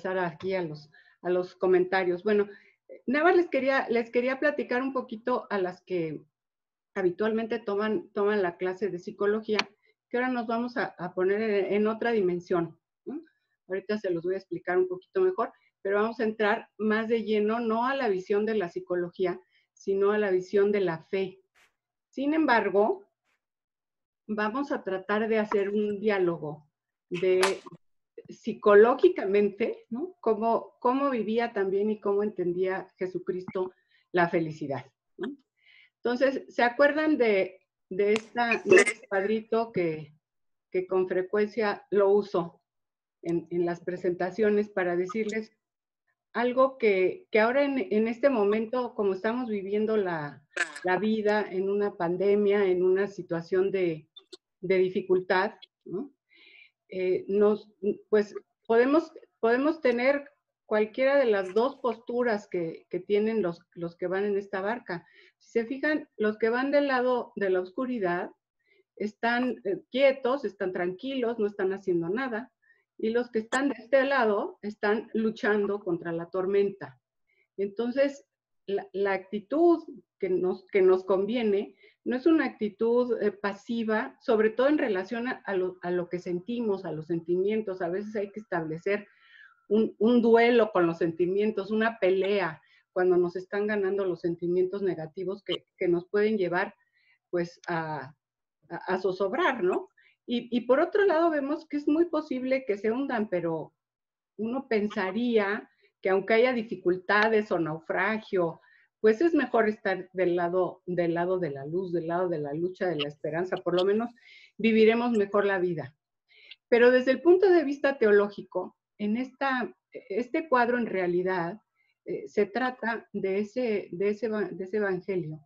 pasar aquí a los comentarios. Bueno, nada más les quería platicar un poquito a las que habitualmente toman la clase de psicología, que ahora nos vamos a poner en otra dimensión, ¿no? Ahorita se los voy a explicar un poquito mejor, pero vamos a entrar más de lleno, no a la visión de la psicología, sino a la visión de la fe. Sin embargo, vamos a tratar de hacer un diálogo de psicológicamente, ¿no? Cómo vivía también y cómo entendía Jesucristo la felicidad, ¿no? Entonces, ¿se acuerdan de este cuadrito que con frecuencia lo uso en las presentaciones para decirles algo que ahora en este momento, como estamos viviendo la vida en una pandemia, en una situación de dificultad, ¿no? Pues podemos tener cualquiera de las dos posturas que tienen los que van en esta barca. Si se fijan, los que van del lado de la oscuridad están quietos, están tranquilos, no están haciendo nada, y los que están de este lado están luchando contra la tormenta. Entonces, la actitud que nos conviene no es una actitud pasiva, sobre todo en relación a lo que sentimos, a los sentimientos. A veces hay que establecer un duelo con los sentimientos, una pelea, cuando nos están ganando los sentimientos negativos que nos pueden llevar pues a zozobrar, ¿no? Y por otro lado vemos que es muy posible que se hundan, pero uno pensaría que aunque haya dificultades o naufragio, pues es mejor estar del lado de la luz, del lado de la lucha, de la esperanza, por lo menos viviremos mejor la vida. Pero desde el punto de vista teológico, en este cuadro en realidad se trata de ese evangelio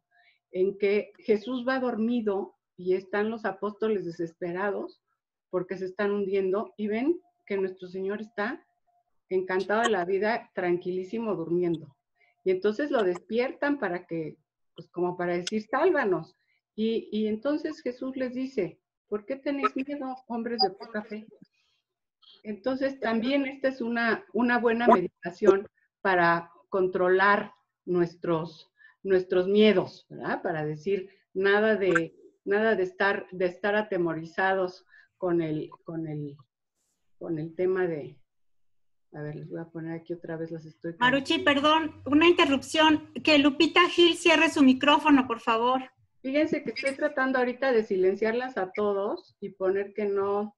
en que Jesús va dormido y están los apóstoles desesperados porque se están hundiendo y ven que nuestro Señor está encantado de la vida, tranquilísimo, durmiendo. Y entonces lo despiertan para que, pues como para decir, sálvanos. Y entonces Jesús les dice, ¿por qué tenéis miedo, hombres de poca fe? Entonces también esta es una buena meditación para controlar nuestros miedos, ¿verdad? Para decir, nada de estar atemorizados con el tema de... A ver, les voy a poner aquí otra vez, las estoy... Marucci, perdón, una interrupción. Que Lupita Gil cierre su micrófono, por favor. Fíjense que estoy tratando ahorita de silenciarlas a todos y poner que no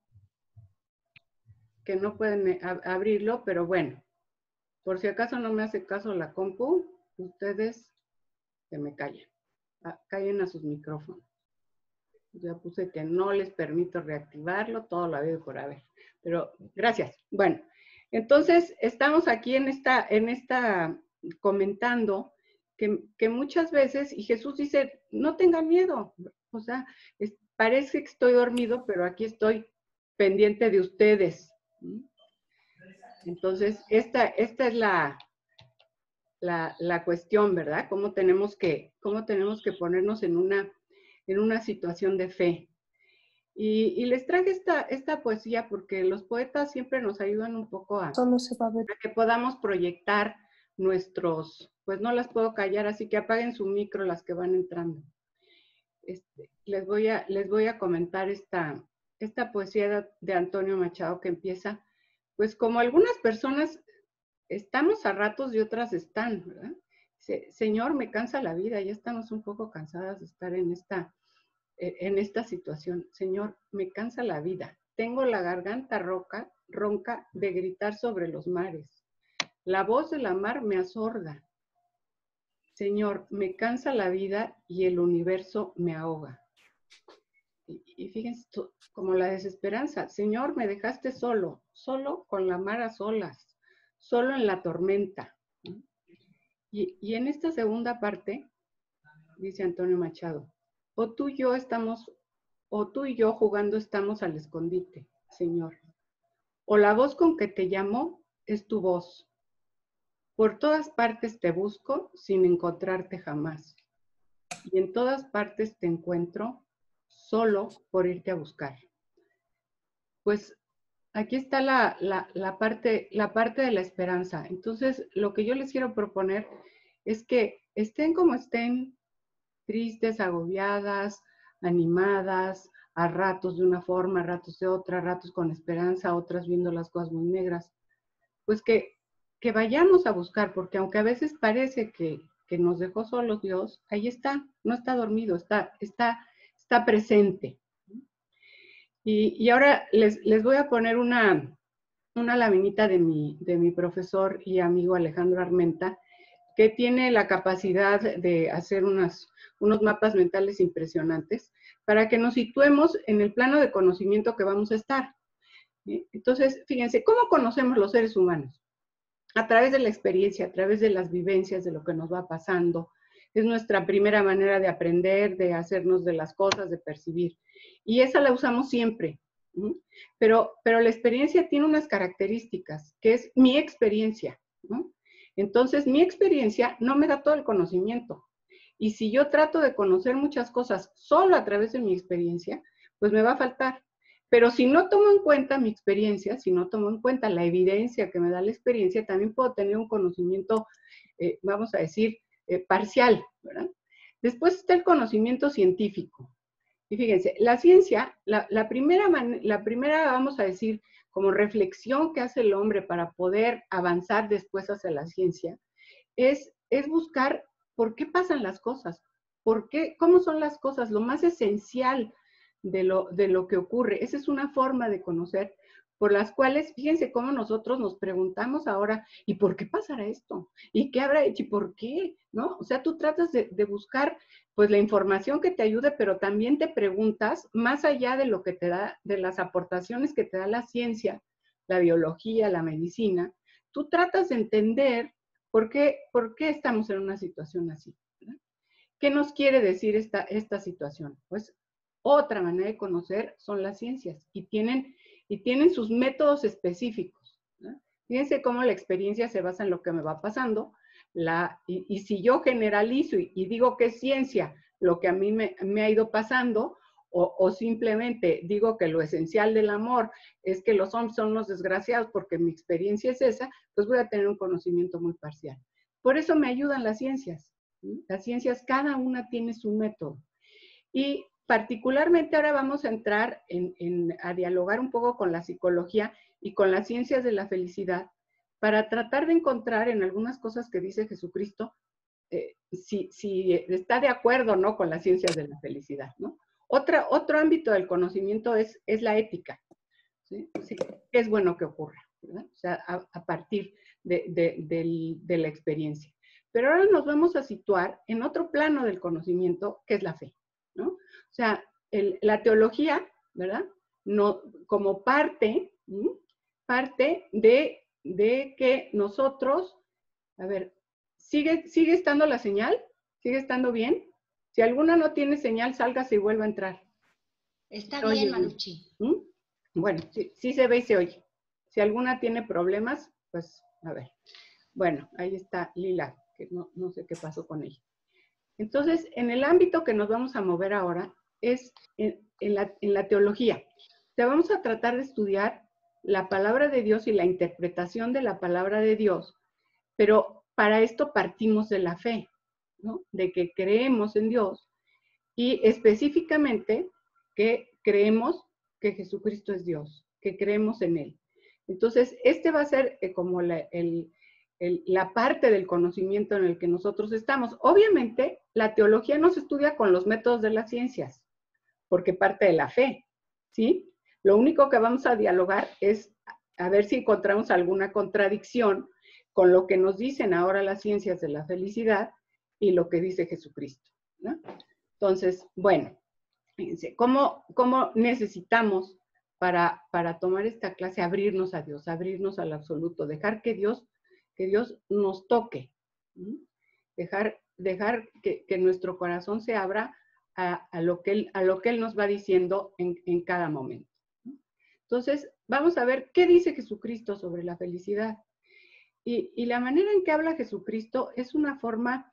pueden abrirlo, pero bueno, por si acaso no me hace caso la compu, ustedes se me callen. Callen a sus micrófonos. Ya puse que no les permito reactivarlo, todo lo habido por haber. Pero gracias. Bueno, entonces estamos aquí en esta comentando que muchas veces, y Jesús dice, no tengan miedo. O sea, parece que estoy dormido, pero aquí estoy pendiente de ustedes. Entonces, esta es la cuestión, ¿verdad? Cómo tenemos que ponernos en una situación de fe. Y les traje esta poesía porque los poetas siempre nos ayudan un poco a que podamos proyectar pues no las puedo callar, así que apaguen su micro las que van entrando. Les voy a comentar esta poesía de Antonio Machado que empieza, pues como algunas personas estamos a ratos y otras están, ¿verdad? Señor, me cansa la vida, ya estamos un poco cansadas de estar en esta situación. Señor, me cansa la vida. Tengo la garganta ronca de gritar sobre los mares. La voz de la mar me asorda. Señor, me cansa la vida y el universo me ahoga. Y fíjense, como la desesperanza. Señor, me dejaste solo con la mar a solas, solo en la tormenta. Y en esta segunda parte, dice Antonio Machado, o tú y yo jugando estamos al escondite, Señor. O la voz con que te llamo es tu voz. Por todas partes te busco sin encontrarte jamás. Y en todas partes te encuentro solo por irte a buscar. Pues aquí está la parte de la esperanza. Entonces, lo que yo les quiero proponer es que estén como estén, tristes, agobiadas, animadas, a ratos de una forma, a ratos de otra, a ratos con esperanza, otras viendo las cosas muy negras, pues que vayamos a buscar, porque aunque a veces parece que nos dejó solos Dios, ahí está, no está dormido, está presente. Y ahora les voy a poner una laminita de mi profesor y amigo Alejandro Armenta, que tiene la capacidad de hacer unos mapas mentales impresionantes para que nos situemos en el plano de conocimiento que vamos a estar. Entonces, fíjense, ¿cómo conocemos los seres humanos? A través de la experiencia, a través de las vivencias, de lo que nos va pasando. Es nuestra primera manera de aprender, de hacernos de las cosas, de percibir. Y esa la usamos siempre. Pero la experiencia tiene unas características, que es mi experiencia. Entonces, mi experiencia no me da todo el conocimiento. Y si yo trato de conocer muchas cosas solo a través de mi experiencia, pues me va a faltar. Pero si no tomo en cuenta mi experiencia, si no tomo en cuenta la evidencia que me da la experiencia, también puedo tener un conocimiento, vamos a decir, parcial, ¿verdad? Después está el conocimiento científico. Y fíjense, la ciencia, la primera, vamos a decir, como reflexión que hace el hombre para poder avanzar después hacia la ciencia, es buscar por qué pasan las cosas, cómo son las cosas, lo más esencial de lo que ocurre. Esa es una forma de conocer por las cuales, fíjense cómo nosotros nos preguntamos ahora, ¿y por qué pasará esto? ¿Y qué habrá hecho? ¿Y por qué? ¿No? O sea, tú tratas de buscar pues la información que te ayude, pero también te preguntas, más allá de lo que te da, de las aportaciones que te da la ciencia, la biología, la medicina, tú tratas de entender por qué estamos en una situación así, ¿verdad? ¿Qué nos quiere decir esta situación? Pues otra manera de conocer son las ciencias y tienen sus métodos específicos, ¿no? Fíjense cómo la experiencia se basa en lo que me va pasando, y si yo generalizo y digo que es ciencia lo que a mí me ha ido pasando, o simplemente digo que lo esencial del amor es que los hombres son los desgraciados porque mi experiencia es esa, pues voy a tener un conocimiento muy parcial. Por eso me ayudan las ciencias. Las ciencias, cada una tiene su método. Y particularmente ahora vamos a entrar a dialogar un poco con la psicología y con las ciencias de la felicidad para tratar de encontrar en algunas cosas que dice Jesucristo, si está de acuerdo o no con las ciencias de la felicidad, ¿no? Otro ámbito del conocimiento es la ética, ¿sí? Sí, es bueno que ocurra, ¿verdad? O sea, a partir de la experiencia. Pero ahora nos vamos a situar en otro plano del conocimiento, que es la fe, ¿no? O sea, la teología, ¿verdad? No, como parte de que nosotros, a ver, ¿sigue estando la señal? ¿Sigue estando bien? Si alguna no tiene señal, sálgase y vuelva a entrar. Está bien, Marucci. Bueno, sí se ve y se oye. Si alguna tiene problemas, pues, a ver. Bueno, ahí está Lila, que no sé qué pasó con ella. Entonces, en el ámbito que nos vamos a mover ahora es en la teología. O sea, vamos a tratar de estudiar la palabra de Dios y la interpretación de la palabra de Dios, pero para esto partimos de la fe, ¿no? De que creemos en Dios y específicamente que creemos que Jesucristo es Dios, que creemos en Él. Entonces, este va a ser como la parte del conocimiento en el que nosotros estamos. Obviamente, la teología no se estudia con los métodos de las ciencias, porque parte de la fe, ¿sí? Lo único que vamos a dialogar es a ver si encontramos alguna contradicción con lo que nos dicen ahora las ciencias de la felicidad y lo que dice Jesucristo, ¿no? Entonces, bueno, fíjense, ¿cómo necesitamos para tomar esta clase abrirnos a Dios, abrirnos al absoluto, dejar que Dios nos toque, dejar que nuestro corazón se abra a lo que Él nos va diciendo en cada momento? Entonces, vamos a ver qué dice Jesucristo sobre la felicidad. Y la manera en que habla Jesucristo es una forma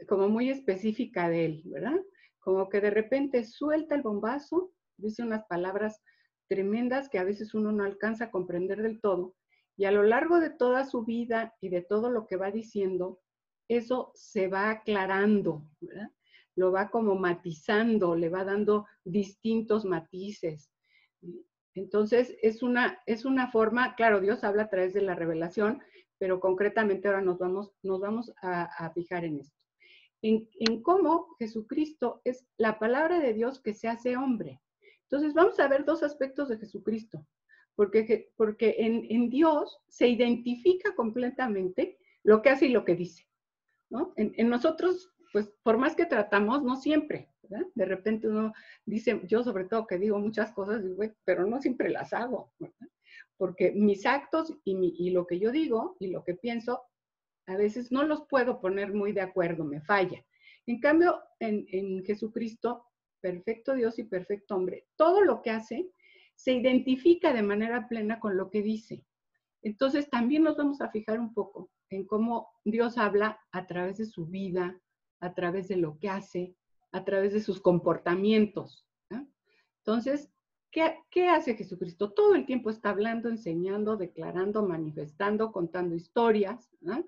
como muy específica de Él, ¿verdad? Como que de repente suelta el bombazo, dice unas palabras tremendas que a veces uno no alcanza a comprender del todo, y a lo largo de toda su vida y de todo lo que va diciendo, eso se va aclarando, ¿verdad? Lo va como matizando, le va dando distintos matices. Entonces, es una forma, claro, Dios habla a través de la revelación, pero concretamente ahora nos vamos a fijar en esto. En cómo Jesucristo es la palabra de Dios que se hace hombre. Entonces, vamos a ver dos aspectos de Jesucristo, porque en Dios se identifica completamente lo que hace y lo que dice, ¿no? En nosotros, pues, por más que tratamos, no siempre, ¿verdad? De repente uno dice, yo sobre todo que digo muchas cosas, pero no siempre las hago, ¿verdad? Porque mis actos y lo que yo digo y lo que pienso, a veces no los puedo poner muy de acuerdo, me falla. En cambio, en Jesucristo, perfecto Dios y perfecto hombre, todo lo que hace se identifica de manera plena con lo que dice. Entonces, también nos vamos a fijar un poco en cómo Dios habla a través de su vida, a través de lo que hace, a través de sus comportamientos, ¿no? Entonces, ¿qué hace Jesucristo? Todo el tiempo está hablando, enseñando, declarando, manifestando, contando historias, ¿no?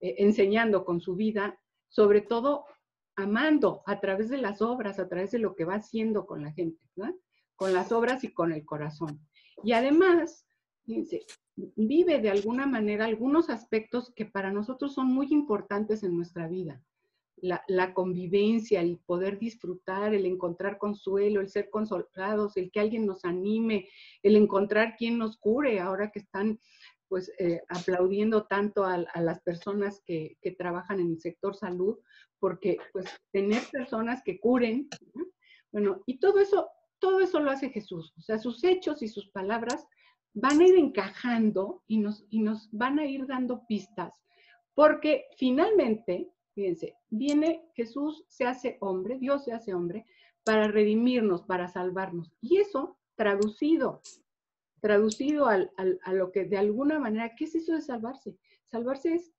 Enseñando con su vida, sobre todo amando a través de las obras, a través de lo que va haciendo con la gente, ¿no? Con las obras y con el corazón. Y además, fíjense, vive de alguna manera algunos aspectos que para nosotros son muy importantes en nuestra vida. La convivencia, el poder disfrutar, el encontrar consuelo, el ser consolados, el que alguien nos anime, el encontrar quien nos cure, ahora que están pues aplaudiendo tanto a las personas que trabajan en el sector salud, porque pues tener personas que curen, ¿no? Bueno, y todo eso lo hace Jesús. O sea, sus hechos y sus palabras van a ir encajando y nos van a ir dando pistas, porque finalmente, fíjense, viene Jesús, se hace hombre, Dios se hace hombre, para redimirnos, para salvarnos. Y eso, traducido a lo que de alguna manera, ¿qué es eso de salvarse? Salvarse es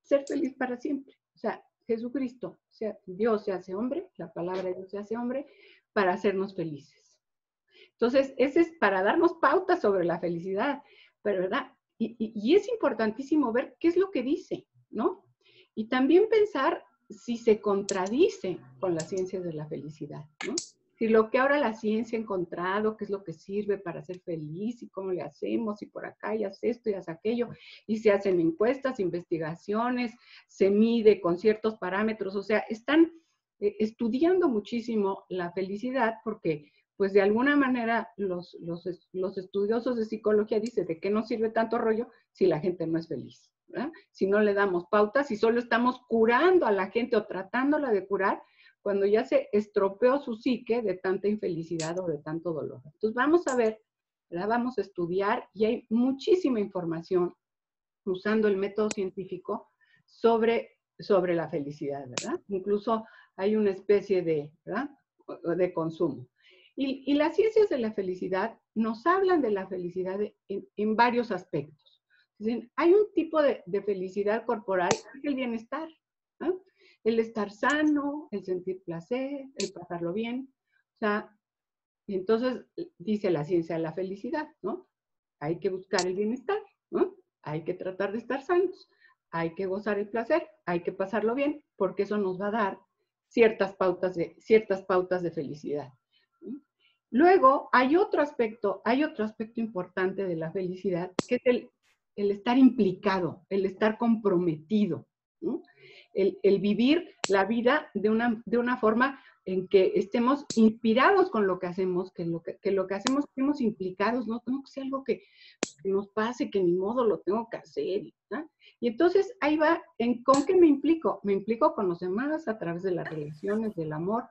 ser feliz para siempre. O sea, Jesucristo, o sea, Dios se hace hombre, la palabra de Dios se hace hombre, para hacernos felices. Entonces, ese es para darnos pautas sobre la felicidad, pero ¿verdad? Y es importantísimo ver qué es lo que dice, ¿no? Y también pensar si se contradice con las ciencias de la felicidad, ¿no? Si lo que ahora la ciencia ha encontrado, qué es lo que sirve para ser feliz y cómo le hacemos, y por acá y hace esto y hace aquello, y se hacen encuestas, investigaciones, se mide con ciertos parámetros, o sea, están estudiando muchísimo la felicidad porque pues de alguna manera los estudiosos de psicología dicen de qué nos sirve tanto rollo si la gente no es feliz, ¿verdad? Si no le damos pautas, si solo estamos curando a la gente o tratándola de curar, cuando ya se estropeó su psique de tanta infelicidad o de tanto dolor. Entonces vamos a ver, ¿verdad? Vamos a estudiar y hay muchísima información usando el método científico sobre la felicidad, ¿verdad? Incluso hay una especie ¿verdad? De consumo. Y las ciencias de la felicidad nos hablan de la felicidad en varios aspectos. Dicen, hay un tipo de felicidad corporal, que es el bienestar, ¿no? El estar sano, el sentir placer, el pasarlo bien. O sea, entonces dice la ciencia de la felicidad, ¿no? Hay que buscar el bienestar, ¿no? Hay que tratar de estar sanos, hay que gozar el placer, hay que pasarlo bien, porque eso nos va a dar ciertas pautas de felicidad. Luego, hay otro aspecto importante de la felicidad, que es el estar implicado, el estar comprometido, ¿no? El vivir la vida de una forma en que estemos inspirados con lo que hacemos, que lo que hacemos estemos implicados, no tengo que ser algo que nos pase, que ni modo lo tengo que hacer, ¿no? Y entonces ahí va, ¿con qué me implico? Me implico con los demás a través de las relaciones, del amor.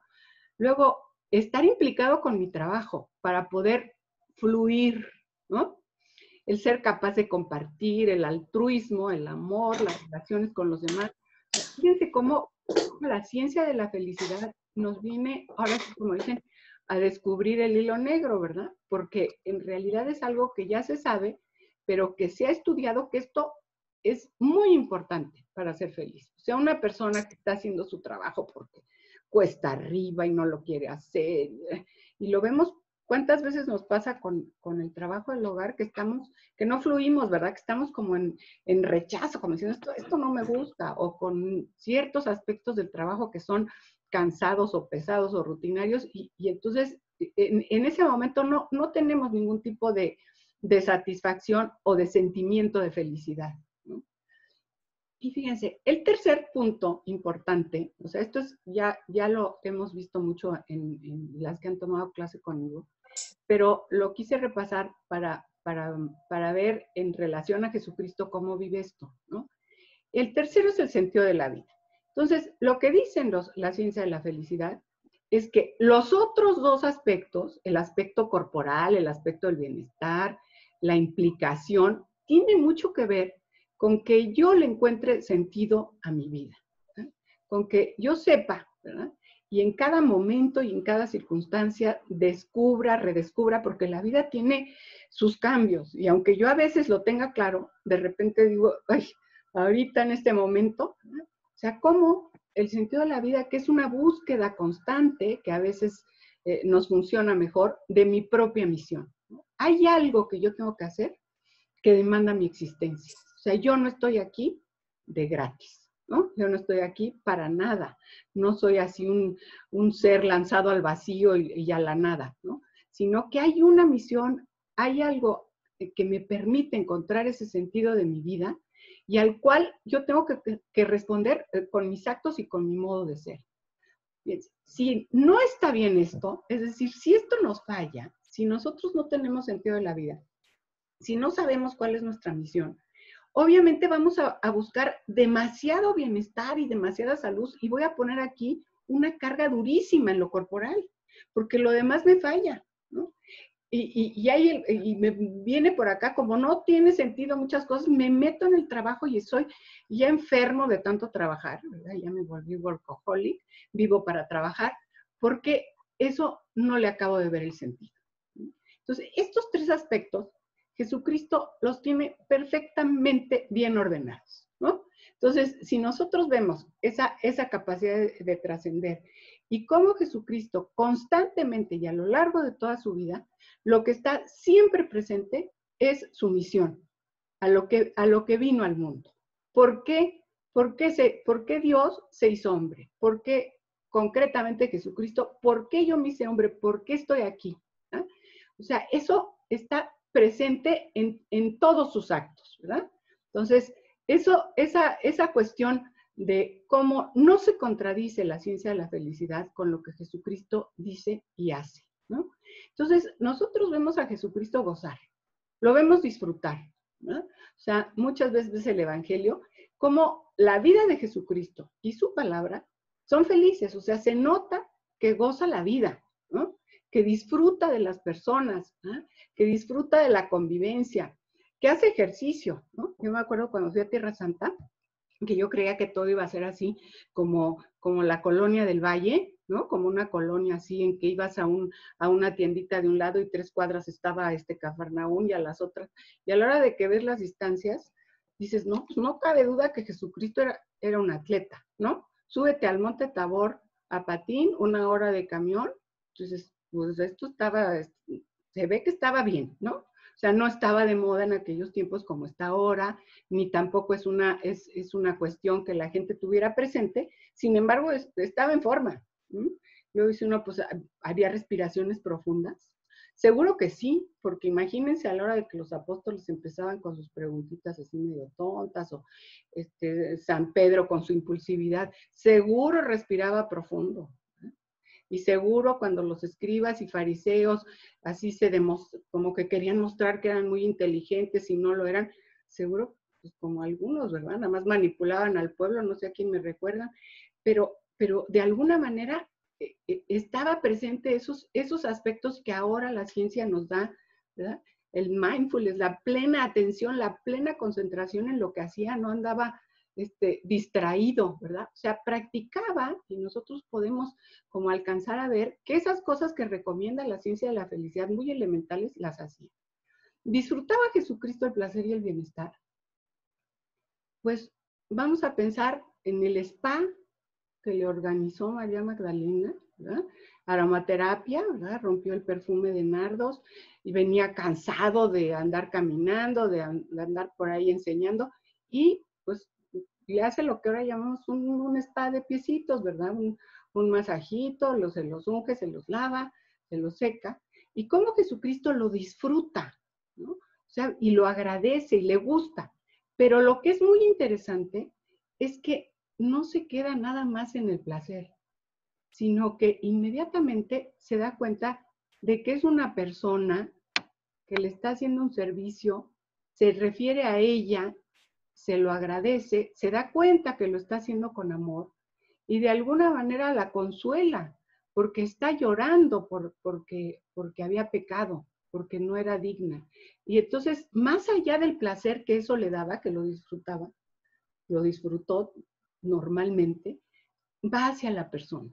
Luego, estar implicado con mi trabajo para poder fluir, ¿no? El ser capaz de compartir, el altruismo, el amor, las relaciones con los demás. Fíjense cómo la ciencia de la felicidad nos viene, ahora sí, como dicen, a descubrir el hilo negro, ¿verdad? Porque en realidad es algo que ya se sabe, pero que se ha estudiado que esto es muy importante para ser feliz. O sea, una persona que está haciendo su trabajo porque cuesta arriba y no lo quiere hacer, y lo vemos ¿Cuántas veces nos pasa con el trabajo del hogar que no fluimos, ¿verdad? Que estamos como en rechazo, como diciendo, esto no me gusta, o con ciertos aspectos del trabajo que son cansados o pesados o rutinarios, y entonces en ese momento no tenemos ningún tipo de satisfacción o de sentimiento de felicidad, ¿no? Y fíjense, el tercer punto importante, o sea, esto es, ya lo hemos visto mucho en las que han tomado clase conmigo, pero lo quise repasar para ver en relación a Jesucristo cómo vive esto, ¿no? El tercero es el sentido de la vida. Entonces, lo que dicen la ciencia de la felicidad es que los otros dos aspectos, el aspecto corporal, el aspecto del bienestar, la implicación, tiene mucho que ver con que yo le encuentre sentido a mi vida, ¿eh? Con que yo sepa, ¿verdad? Y en cada momento y en cada circunstancia descubra, redescubra, porque la vida tiene sus cambios. Y aunque yo a veces lo tenga claro, de repente digo, ay, ahorita en este momento, ¿no? O sea, ¿cómo el sentido de la vida, que es una búsqueda constante, que a veces nos funciona mejor, de mi propia misión, ¿no? Hay algo que yo tengo que hacer que demanda mi existencia. O sea, yo no estoy aquí de gratis, ¿no? Yo no estoy aquí para nada. No soy así un ser lanzado al vacío y a la nada, ¿no? Sino que hay una misión, hay algo que me permite encontrar ese sentido de mi vida y al cual yo tengo que responder con mis actos y con mi modo de ser. Bien, si no está bien esto, es decir, si esto nos falla, si nosotros no tenemos sentido de la vida, si no sabemos cuál es nuestra misión, obviamente vamos a buscar demasiado bienestar y demasiada salud, y voy a poner aquí una carga durísima en lo corporal, porque lo demás me falla, ¿no? Y me viene por acá, como no tiene sentido muchas cosas, me meto en el trabajo y soy ya enfermo de tanto trabajar, ¿verdad? Ya me volví workaholic, vivo para trabajar, porque eso no le acabo de ver el sentido, ¿no? Entonces, estos tres aspectos, Jesucristo los tiene perfectamente bien ordenados, ¿no? Entonces, si nosotros vemos esa capacidad de trascender y cómo Jesucristo constantemente y a lo largo de toda su vida, lo que está siempre presente es su misión, a lo que vino al mundo. ¿Por qué? ¿Por qué Dios se hizo hombre? ¿Por qué concretamente Jesucristo? ¿Por qué yo me hice hombre? ¿Por qué estoy aquí? ¿Ah? O sea, eso está presente en todos sus actos, ¿verdad? Entonces, esa cuestión de cómo no se contradice la ciencia de la felicidad con lo que Jesucristo dice y hace, ¿no? Entonces, nosotros vemos a Jesucristo gozar, lo vemos disfrutar, ¿no? O sea, muchas veces el Evangelio, como la vida de Jesucristo y su palabra son felices, o sea, se nota que goza la vida, ¿no? Que disfruta de las personas, ¿no? Que disfruta de la convivencia, que hace ejercicio, ¿no? Yo me acuerdo cuando fui a Tierra Santa, que yo creía que todo iba a ser así, como la colonia del Valle, ¿no? Como una colonia así en que ibas a una tiendita de un lado y 3 cuadras estaba Cafarnaún y a las otras. Y a la hora de que ves las distancias, dices, no, pues no cabe duda que Jesucristo era un atleta, ¿no? Súbete al Monte Tabor a patín, 1 hora de camión. Entonces, pues esto se ve que estaba bien, ¿no? O sea, no estaba de moda en aquellos tiempos como está ahora, ni tampoco es una cuestión que la gente tuviera presente. Sin embargo, estaba en forma. Luego dice uno, pues, ¿haría respiraciones profundas? Seguro que sí, porque imagínense a la hora de que los apóstoles empezaban con sus preguntitas así medio tontas, o San Pedro con su impulsividad, seguro respiraba profundo. Y seguro cuando los escribas y fariseos así como que querían mostrar que eran muy inteligentes y no lo eran, seguro, pues como algunos, ¿verdad? Nada más manipulaban al pueblo, no sé a quién me recuerdan, pero de alguna manera estaba presente esos aspectos que ahora la ciencia nos da, ¿verdad? El mindfulness, la plena atención, la plena concentración en lo que hacía, no andaba distraído, ¿verdad? O sea, practicaba, y nosotros podemos como alcanzar a ver que esas cosas que recomienda la ciencia de la felicidad, muy elementales, las hacía. ¿Disfrutaba Jesucristo el placer y el bienestar? Pues vamos a pensar en el spa, que le organizó María Magdalena, ¿verdad? Aromaterapia, ¿verdad? Rompió el perfume de nardos y venía cansado de andar caminando, de andar por ahí enseñando, y pues le hace lo que ahora llamamos un spa de piecitos, ¿verdad? Un masajito, se los unge, se los lava, se los seca, y cómo Jesucristo lo disfruta, ¿no? O sea, y lo agradece y le gusta. Pero lo que es muy interesante es que no se queda nada más en el placer, sino que inmediatamente se da cuenta de que es una persona que le está haciendo un servicio, se refiere a ella, se lo agradece, se da cuenta que lo está haciendo con amor y de alguna manera la consuela, porque está llorando porque había pecado, porque no era digna. Y entonces, más allá del placer que eso le daba, que lo disfrutaba, lo disfrutó normalmente, va hacia la persona.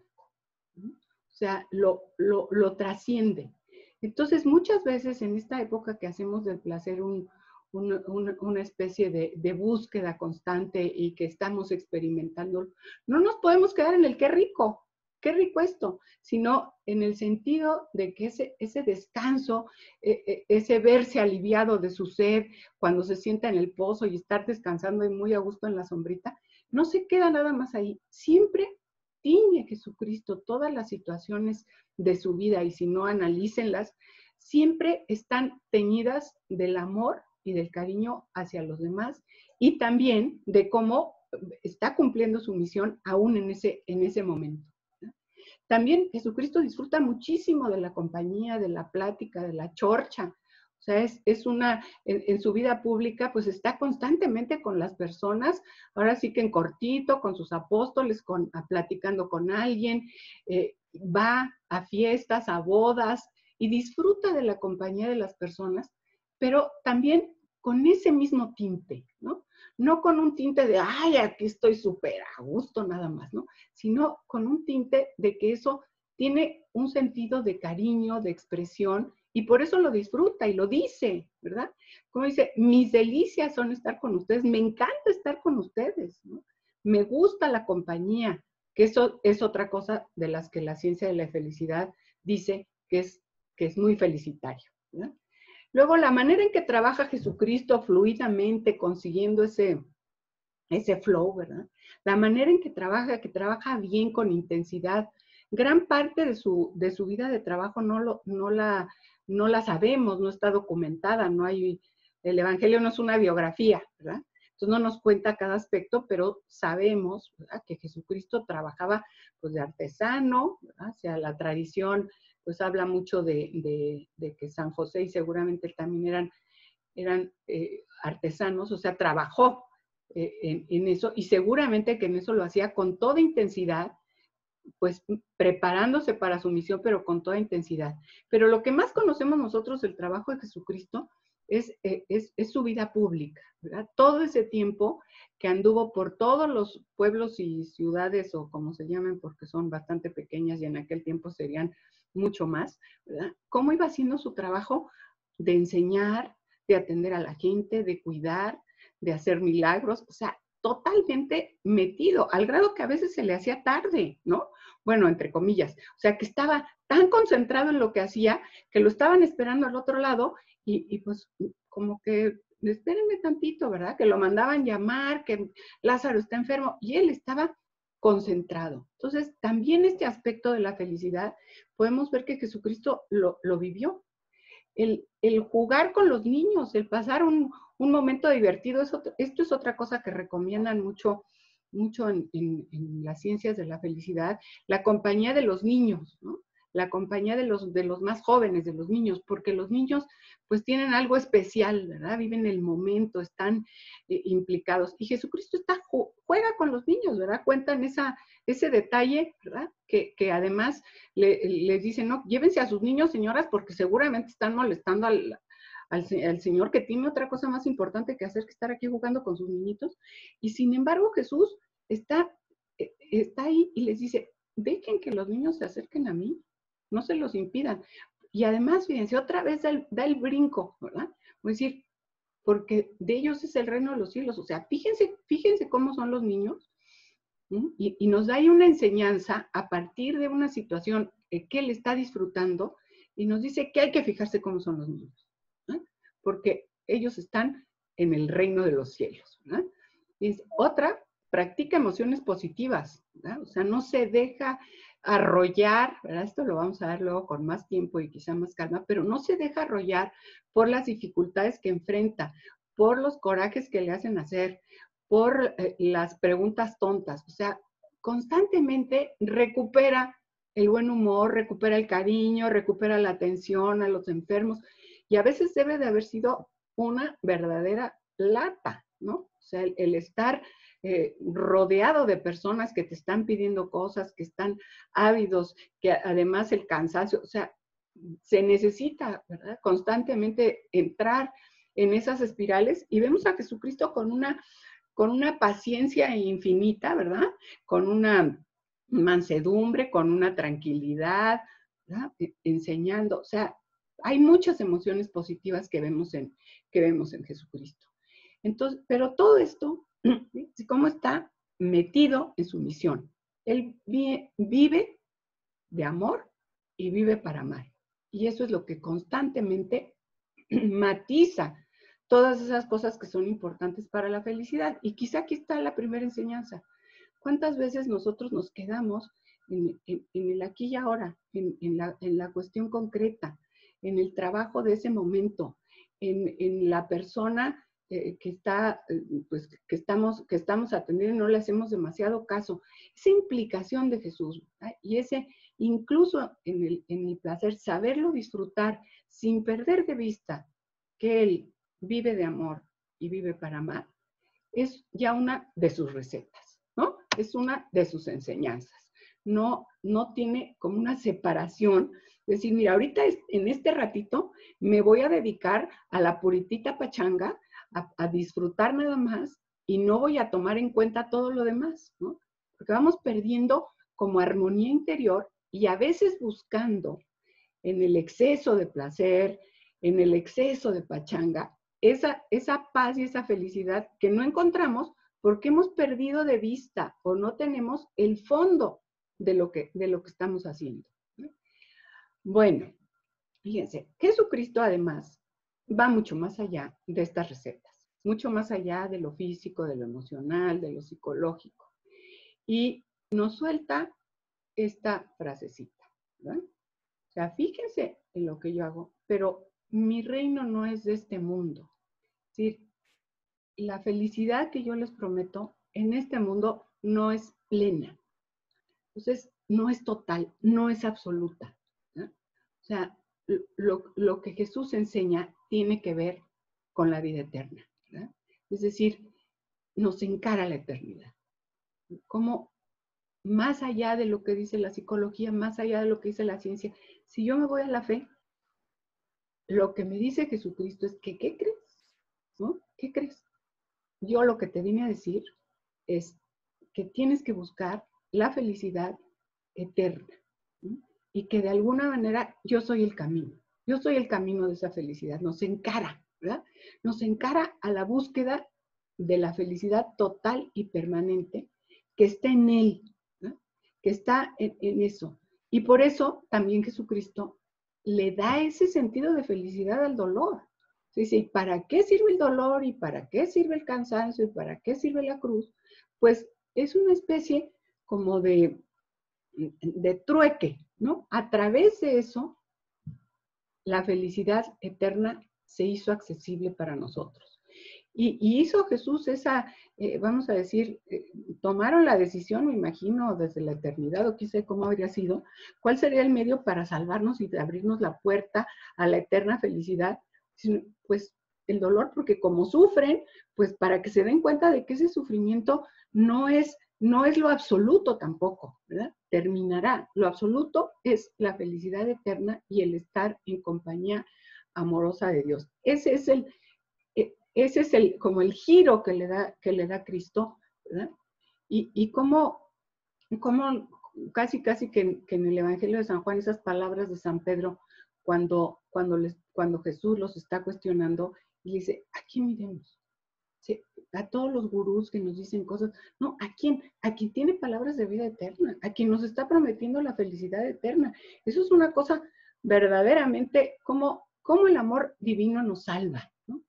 O sea, lo trasciende. Entonces, muchas veces en esta época que hacemos del placer una especie de búsqueda constante y que estamos experimentando, no nos podemos quedar en el qué rico esto, sino en el sentido de que ese descanso, ese verse aliviado de su sed cuando se sienta en el pozo y estar descansando y muy a gusto en la sombrita, no se queda nada más ahí. Siempre tiñe Jesucristo todas las situaciones de su vida, y si no, analícenlas, siempre están teñidas del amor y del cariño hacia los demás, y también de cómo está cumpliendo su misión aún en ese momento. También Jesucristo disfruta muchísimo de la compañía, de la plática, de la chorcha. O sea, en su vida pública, pues está constantemente con las personas, ahora sí que en cortito, con sus apóstoles, platicando con alguien, va a fiestas, a bodas, y disfruta de la compañía de las personas, pero también con ese mismo tinte, ¿no? No con un tinte de, ay, aquí estoy súper a gusto nada más, ¿no? Sino con un tinte de que eso tiene un sentido de cariño, de expresión, y por eso lo disfruta y lo dice, ¿verdad? Como dice, mis delicias son estar con ustedes, me encanta estar con ustedes, ¿no? Me gusta la compañía, que eso es otra cosa de las que la ciencia de la felicidad dice que es muy felicitario, ¿verdad? Luego, la manera en que trabaja Jesucristo fluidamente, consiguiendo ese flow, ¿verdad? La manera en que trabaja bien, con intensidad. Gran parte de su vida de trabajo no la sabemos, no está documentada, el Evangelio no es una biografía, ¿verdad? Entonces no nos cuenta cada aspecto, pero sabemos, ¿verdad?, que Jesucristo trabajaba pues de artesano, ¿verdad? O sea, la tradición pues habla mucho de que San José y seguramente también eran artesanos, o sea, trabajó en eso, y seguramente que en eso lo hacía con toda intensidad, pues preparándose para su misión, pero con toda intensidad. Pero lo que más conocemos nosotros del trabajo de Jesucristo es su vida pública, ¿verdad? Todo ese tiempo que anduvo por todos los pueblos y ciudades, o como se llaman, porque son bastante pequeñas y en aquel tiempo serían mucho más, ¿verdad? Cómo iba haciendo su trabajo de enseñar, de atender a la gente, de cuidar, de hacer milagros, o sea, totalmente metido, al grado que a veces se le hacía tarde, ¿no? Bueno, entre comillas, o sea, que estaba tan concentrado en lo que hacía, que lo estaban esperando al otro lado, y pues como que, espérenme tantito, ¿verdad? Que lo mandaban llamar, que Lázaro está enfermo, y él estaba concentrado. Entonces, también este aspecto de la felicidad, podemos ver que Jesucristo lo vivió. El jugar con los niños, el pasar un momento divertido, esto es otra cosa que recomiendan mucho en las ciencias de la felicidad, la compañía de los niños, ¿no? La compañía de los más jóvenes, de los niños, porque los niños pues tienen algo especial, ¿verdad? Viven el momento, están implicados. Y Jesucristo juega con los niños, ¿verdad? Cuentan ese detalle, ¿verdad? Que además les dicen, no, llévense a sus niños, señoras, porque seguramente están molestando al Señor, que tiene otra cosa más importante que hacer que estar aquí jugando con sus niñitos. Y sin embargo, Jesús está ahí y les dice, dejen que los niños se acerquen a mí, no se los impidan. Y además, fíjense, otra vez da el brinco, ¿verdad? Es decir, porque de ellos es el reino de los cielos. O sea, fíjense cómo son los niños, Y nos da ahí una enseñanza a partir de una situación que él está disfrutando y nos dice que hay que fijarse cómo son los niños, ¿no? Porque ellos están en el reino de los cielos, ¿no? Y otra, practica emociones positivas, ¿no? O sea, no se deja arrollar, ¿verdad? Esto lo vamos a ver luego con más tiempo y quizá más calma, pero no se deja arrollar por las dificultades que enfrenta, por los corajes que le hacen hacer, por las preguntas tontas. O sea, constantemente recupera el buen humor, recupera el cariño, recupera la atención a los enfermos, y a veces debe de haber sido una verdadera lata, ¿no? O sea, el estar rodeado de personas que te están pidiendo cosas, que están ávidos, que además el cansancio, o sea, se necesita, ¿verdad? Constantemente entrar en esas espirales, y vemos a Jesucristo con una paciencia infinita, ¿verdad? Con una mansedumbre, con una tranquilidad, ¿verdad? Enseñando, o sea, hay muchas emociones positivas que vemos en Jesucristo. Entonces, pero todo esto, ¿cómo está metido en su misión? Él vive de amor y vive para amar. Y eso es lo que constantemente matiza todas esas cosas que son importantes para la felicidad. Y quizá aquí está la primera enseñanza. ¿Cuántas veces nosotros nos quedamos en el aquí y ahora, en la cuestión concreta, en el trabajo de ese momento, en la persona que está, pues, que estamos atendiendo y no le hacemos demasiado caso? Esa implicación de Jesús, ¿verdad? Y ese, incluso en el placer, saberlo disfrutar sin perder de vista que Él vive de amor y vive para amar, es ya una de sus recetas, ¿no? Es una de sus enseñanzas. No tiene como una separación, es decir, mira, ahorita en este ratito me voy a dedicar a la puritita pachanga, a disfrutar nada más, y no voy a tomar en cuenta todo lo demás, ¿no? Porque vamos perdiendo como armonía interior, y a veces buscando en el exceso de placer, en el exceso de pachanga, esa paz y esa felicidad que no encontramos porque hemos perdido de vista o no tenemos el fondo de lo que estamos haciendo. Bueno, fíjense, Jesucristo además va mucho más allá de estas recetas, mucho más allá de lo físico, de lo emocional, de lo psicológico. Y nos suelta esta frasecita, ¿verdad? O sea, fíjense en lo que yo hago, pero mi reino no es de este mundo. Es decir, la felicidad que yo les prometo en este mundo no es plena. Entonces, no es total, no es absoluta, ¿no? O sea, lo que Jesús enseña tiene que ver con la vida eterna, ¿verdad? Es decir, nos encara la eternidad. Como más allá de lo que dice la psicología, más allá de lo que dice la ciencia, si yo me voy a la fe, lo que me dice Jesucristo es que, ¿qué crees? ¿No? ¿Qué crees? Yo lo que te vine a decir es que tienes que buscar la felicidad eterna, ¿no? Y que de alguna manera yo soy el camino. Yo soy el camino de esa felicidad. Nos encara, ¿verdad? Nos encara a la búsqueda de la felicidad total y permanente que está en Él, ¿no? Que está en eso. Y por eso también Jesucristo le da ese sentido de felicidad al dolor. Dice, ¿y para qué sirve el dolor? ¿Y para qué sirve el cansancio? ¿Y para qué sirve la cruz? Pues es una especie como de trueque, ¿no? A través de eso, la felicidad eterna se hizo accesible para nosotros. Y hizo Jesús esa, vamos a decir, tomaron la decisión, me imagino, desde la eternidad, o quizá cómo habría sido, cuál sería el medio para salvarnos y abrirnos la puerta a la eterna felicidad. Pues el dolor, porque como sufren, pues para que se den cuenta de que ese sufrimiento no es lo absoluto tampoco, ¿verdad? Terminará. Lo absoluto es la felicidad eterna y el estar en compañía amorosa de Dios. Ese es como el giro que le da Cristo, ¿verdad? Y como casi que en el Evangelio de San Juan, esas palabras de San Pedro, cuando Jesús los está cuestionando, y dice, aquí miremos. a todos los gurús que nos dicen cosas. No, ¿a quién? A quien tiene palabras de vida eterna, a quien nos está prometiendo la felicidad eterna. Eso es una cosa verdaderamente como el amor divino nos salva, ¿no?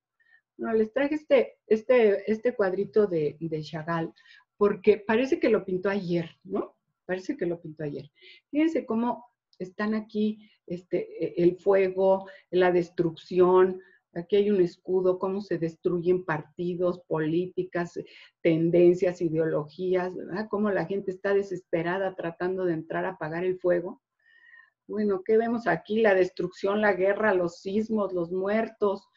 No, les traje este cuadrito de Chagall, porque parece que lo pintó ayer, ¿no? Parece que lo pintó ayer. Fíjense cómo están aquí el fuego, la destrucción. Aquí hay un escudo, cómo se destruyen partidos, políticas, tendencias, ideologías, ¿verdad? Cómo la gente está desesperada tratando de entrar a apagar el fuego. Bueno, ¿qué vemos aquí? La destrucción, la guerra, los sismos, los muertos,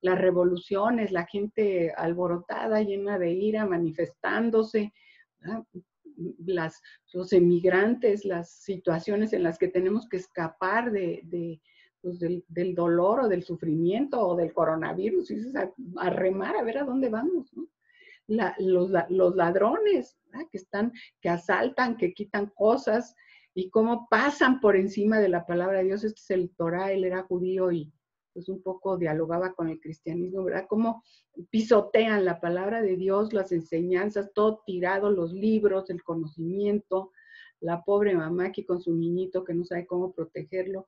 las revoluciones, la gente alborotada, llena de ira, manifestándose, los emigrantes, las situaciones en las que tenemos que escapar pues del dolor o del sufrimiento o del coronavirus, y dices, a remar a ver a dónde vamos, ¿no? Los ladrones, ¿verdad? Que asaltan, que quitan cosas, y cómo pasan por encima de la palabra de Dios. Este es el Torah, él era judío y pues un poco dialogaba con el cristianismo, ¿verdad? Cómo pisotean la palabra de Dios, las enseñanzas, todo tirado, los libros, el conocimiento, la pobre mamá aquí con su niñito que no sabe cómo protegerlo,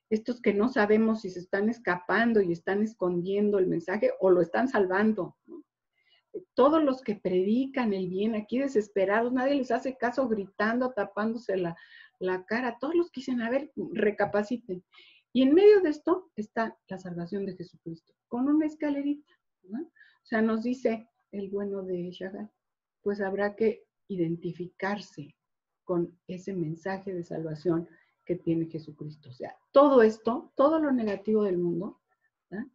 estos que no sabemos si se están escapando y están escondiendo el mensaje o lo están salvando, ¿no? Todos los que predican el bien aquí desesperados, nadie les hace caso, gritando, tapándose la cara, todos los que dicen, a ver, recapaciten. Y en medio de esto está la salvación de Jesucristo, con una escalerita, ¿no? O sea, nos dice el bueno de Chagall, pues habrá que identificarse con ese mensaje de salvación que tiene Jesucristo. O sea, todo esto, todo lo negativo del mundo, ¿no?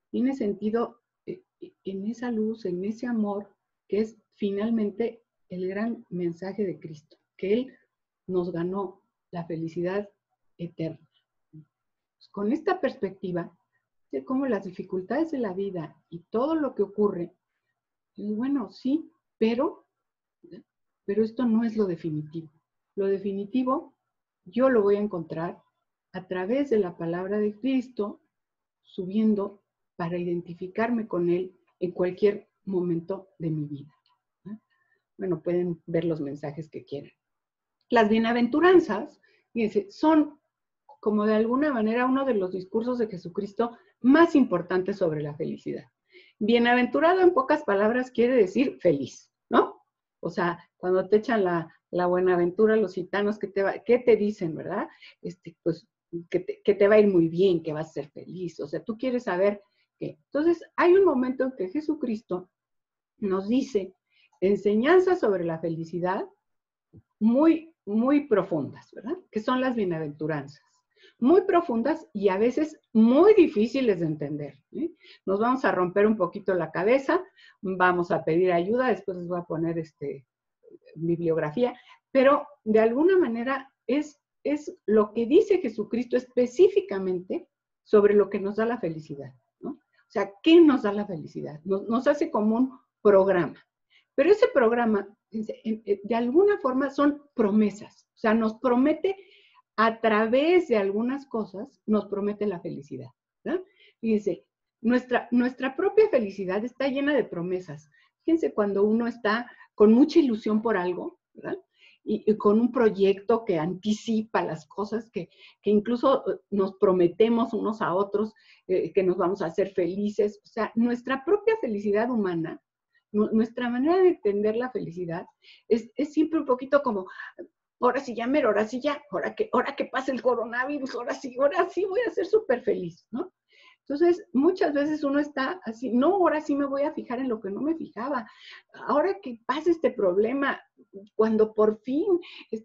Tiene sentido en esa luz, en ese amor, que es finalmente el gran mensaje de Cristo, que Él nos ganó la felicidad eterna. Con esta perspectiva, de cómo las dificultades de la vida y todo lo que ocurre, bueno, sí, pero esto no es lo definitivo. Lo definitivo yo lo voy a encontrar a través de la palabra de Cristo, subiendo para identificarme con Él en cualquier momento de mi vida. Bueno, pueden ver los mensajes que quieran. Las bienaventuranzas, fíjense, son como de alguna manera uno de los discursos de Jesucristo más importantes sobre la felicidad. Bienaventurado, en pocas palabras, quiere decir feliz, ¿no? O sea, cuando te echan la buenaventura los gitanos, ¿qué te dicen, verdad? Pues que te va a ir muy bien, que vas a ser feliz. O sea, tú quieres saber qué. Entonces, hay un momento en que Jesucristo nos dice enseñanzas sobre la felicidad muy, muy profundas, ¿verdad? Que son las bienaventuranzas. Muy profundas y a veces muy difíciles de entender, ¿eh? Nos vamos a romper un poquito la cabeza, vamos a pedir ayuda, después les voy a poner bibliografía, pero de alguna manera es lo que dice Jesucristo específicamente sobre lo que nos da la felicidad, ¿no? O sea, ¿qué nos da la felicidad? Nos hace como un programa, pero ese programa, de alguna forma, son promesas, o sea, nos promete a través de algunas cosas, nos promete la felicidad, ¿verdad? Fíjense, nuestra propia felicidad está llena de promesas. Fíjense cuando uno está con mucha ilusión por algo, ¿verdad? Y con un proyecto que anticipa las cosas, que incluso nos prometemos unos a otros, que nos vamos a hacer felices. O sea, nuestra propia felicidad humana, nuestra manera de entender la felicidad, es siempre un poquito como, ahora sí ya mero, ahora sí ya, ahora que pase el coronavirus, ahora sí voy a ser súper feliz, ¿no? Entonces, muchas veces uno está así, no, ahora sí me voy a fijar en lo que no me fijaba. Ahora que pase este problema, cuando por fin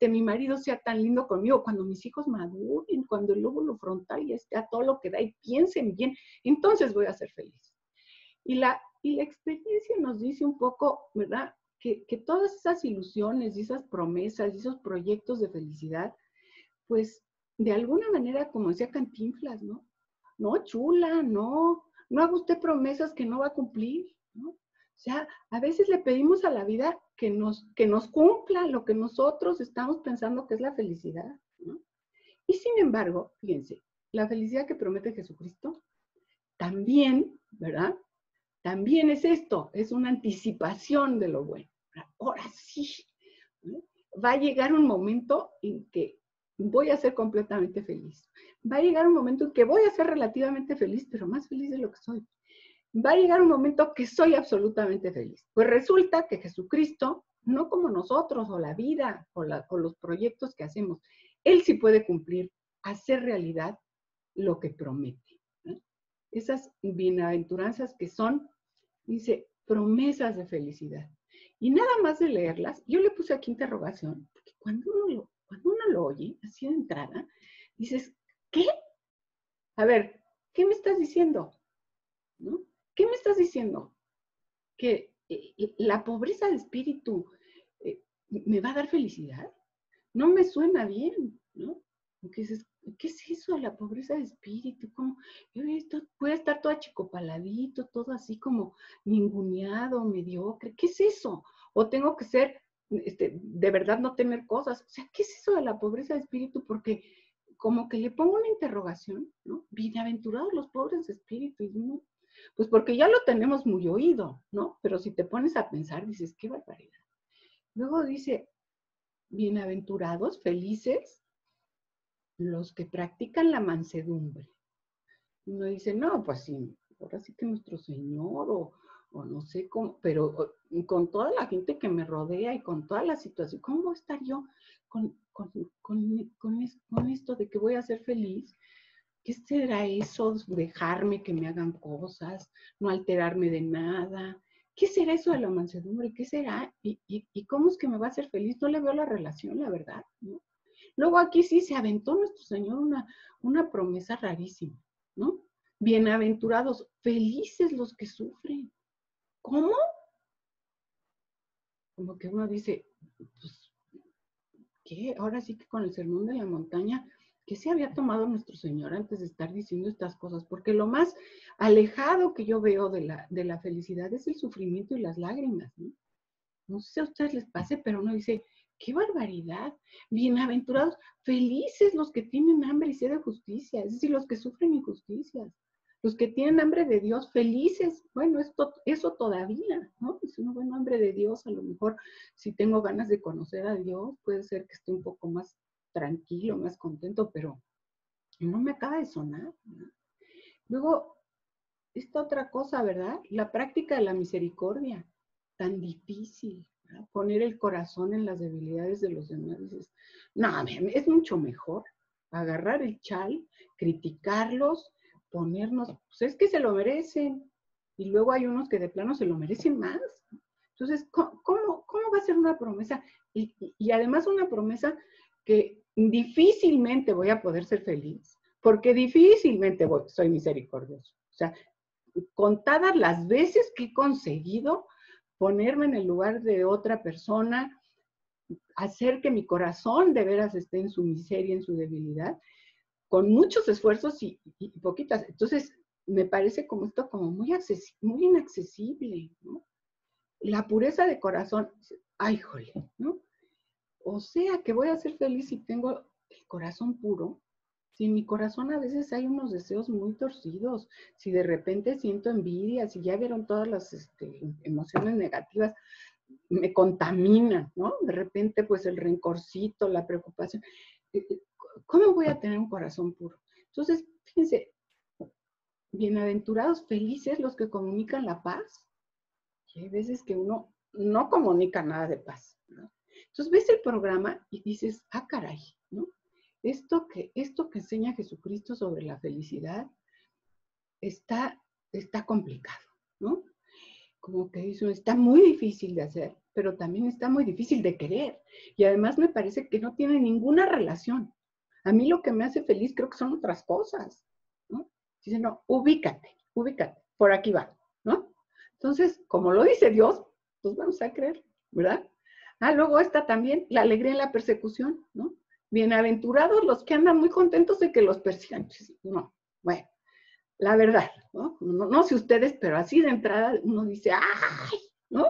mi marido sea tan lindo conmigo, cuando mis hijos maduren, cuando el lóbulo frontal ya esté a todo lo que da y piensen bien, entonces voy a ser feliz. Y la experiencia nos dice un poco, ¿verdad? Que todas esas ilusiones y esas promesas y esos proyectos de felicidad, pues de alguna manera, como decía Cantinflas, ¿no? No, chula, no haga usted promesas que no va a cumplir, ¿no? O sea, a veces le pedimos a la vida que nos cumpla lo que nosotros estamos pensando que es la felicidad, ¿no? Y sin embargo, fíjense, la felicidad que promete Jesucristo también, ¿verdad? también es esto, es una anticipación de lo bueno. Ahora sí, ¿no? Va a llegar un momento en que voy a ser completamente feliz. Va a llegar un momento en que voy a ser relativamente feliz, pero más feliz de lo que soy. Va a llegar un momento que soy absolutamente feliz. Pues resulta que Jesucristo, no como nosotros, o la vida, o los proyectos que hacemos, Él sí puede cumplir, hacer realidad lo que promete, ¿no? Esas bienaventuranzas que son, dice, promesas de felicidad. Y nada más de leerlas, yo le puse aquí interrogación, porque cuando uno lo oye, así de entrada, dices, ¿qué? A ver, ¿qué me estás diciendo? ¿No? ¿Qué me estás diciendo? ¿Que la pobreza de espíritu me va a dar felicidad? No me suena bien, ¿no? Porque dices, ¿qué es eso de la pobreza de espíritu? ¿Cómo? Puede estar todo achicopaladito, todo así como ninguneado, mediocre. ¿Qué es eso? O tengo que ser, de verdad no tener cosas. O sea, ¿qué es eso de la pobreza de espíritu? Porque como que le pongo una interrogación, ¿no? Bienaventurados los pobres de espíritu. Y uno, pues porque ya lo tenemos muy oído, ¿no? Pero si te pones a pensar, dices, qué barbaridad. Luego dice, bienaventurados, felices, los que practican la mansedumbre. Uno dice, no, pues sí, ahora sí que nuestro Señor, o no sé cómo, pero con toda la gente que me rodea y con toda la situación, ¿cómo voy a estar yo con esto de que voy a ser feliz? ¿Qué será eso? Dejarme que me hagan cosas, no alterarme de nada. ¿Qué será eso de la mansedumbre? ¿Qué será? ¿Y cómo es que me va a hacer feliz? No le veo la relación, la verdad, ¿no? Luego aquí sí se aventó nuestro Señor una promesa rarísima, ¿no? Bienaventurados, felices los que sufren. ¿Cómo? Como que uno dice, pues, ¿qué? Ahora sí que con el sermón de la montaña, ¿qué se había tomado nuestro Señor antes de estar diciendo estas cosas? Porque lo más alejado que yo veo de la felicidad es el sufrimiento y las lágrimas, ¿no? No sé si a ustedes les pase, pero uno dice, ¡qué barbaridad! Bienaventurados, felices los que tienen hambre y sed de justicia, es decir, los que sufren injusticias, los que tienen hambre de Dios, felices. Bueno, eso todavía, ¿no? Si uno tiene hambre de Dios, a lo mejor si tengo ganas de conocer a Dios, puede ser que esté un poco más tranquilo, más contento, pero no me acaba de sonar, ¿no? Luego, esta otra cosa, ¿verdad? La práctica de la misericordia, tan difícil, ¿verdad? Poner el corazón en las debilidades de los demás. Dices, no, es mucho mejor agarrar el chal, criticarlos, ponernos, pues es que se lo merecen. Y luego hay unos que de plano se lo merecen más. Entonces, ¿cómo va a ser una promesa? Y además una promesa que difícilmente voy a poder ser feliz, porque difícilmente soy misericordioso. O sea, contadas las veces que he conseguido ponerme en el lugar de otra persona, hacer que mi corazón de veras esté en su miseria, en su debilidad, con muchos esfuerzos y poquitas. Entonces, me parece como esto como muy inaccesible, ¿no? La pureza de corazón, ay, jole, ¿no? O sea, que voy a ser feliz si tengo el corazón puro. Si en mi corazón a veces hay unos deseos muy torcidos, si de repente siento envidia, si ya vieron todas las emociones negativas, me contaminan, ¿no? De repente, pues el rencorcito, la preocupación. ¿Cómo voy a tener un corazón puro? Entonces, fíjense, bienaventurados, felices los que comunican la paz. Y hay veces que uno no comunica nada de paz, ¿no? Entonces ves el programa y dices, ah, caray, ¿no? Esto que enseña Jesucristo sobre la felicidad está complicado, ¿no? Como que eso está muy difícil de hacer, pero también está muy difícil de querer. Y además me parece que no tiene ninguna relación. A mí lo que me hace feliz creo que son otras cosas, ¿no? Dice, no, ubícate, por aquí va, ¿no? Entonces, como lo dice Dios, pues vamos a creer, ¿verdad? Ah, luego está también la alegría en la persecución, ¿no? Bienaventurados los que andan muy contentos de que los persigan. No, bueno, la verdad, ¿no? No sé ustedes, pero así de entrada uno dice, ¡ay! ¿No?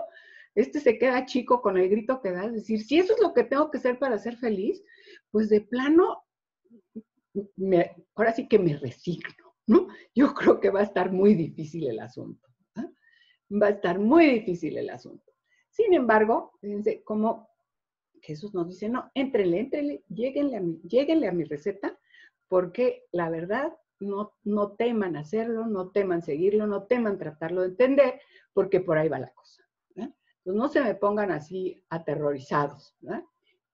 Se queda chico con el grito que da, es decir, si eso es lo que tengo que hacer para ser feliz, pues de plano, ahora sí que me resigno, ¿no? Yo creo que va a estar muy difícil el asunto, ¿eh? va a estar muy difícil el asunto. Sin embargo, fíjense cómo Jesús nos dice, no, éntrenle, lléguenle a mi receta, porque la verdad, no teman hacerlo, no teman seguirlo, no teman tratarlo de entender, porque por ahí va la cosa. ¿Verdad? Pues no se me pongan así aterrorizados. ¿Verdad?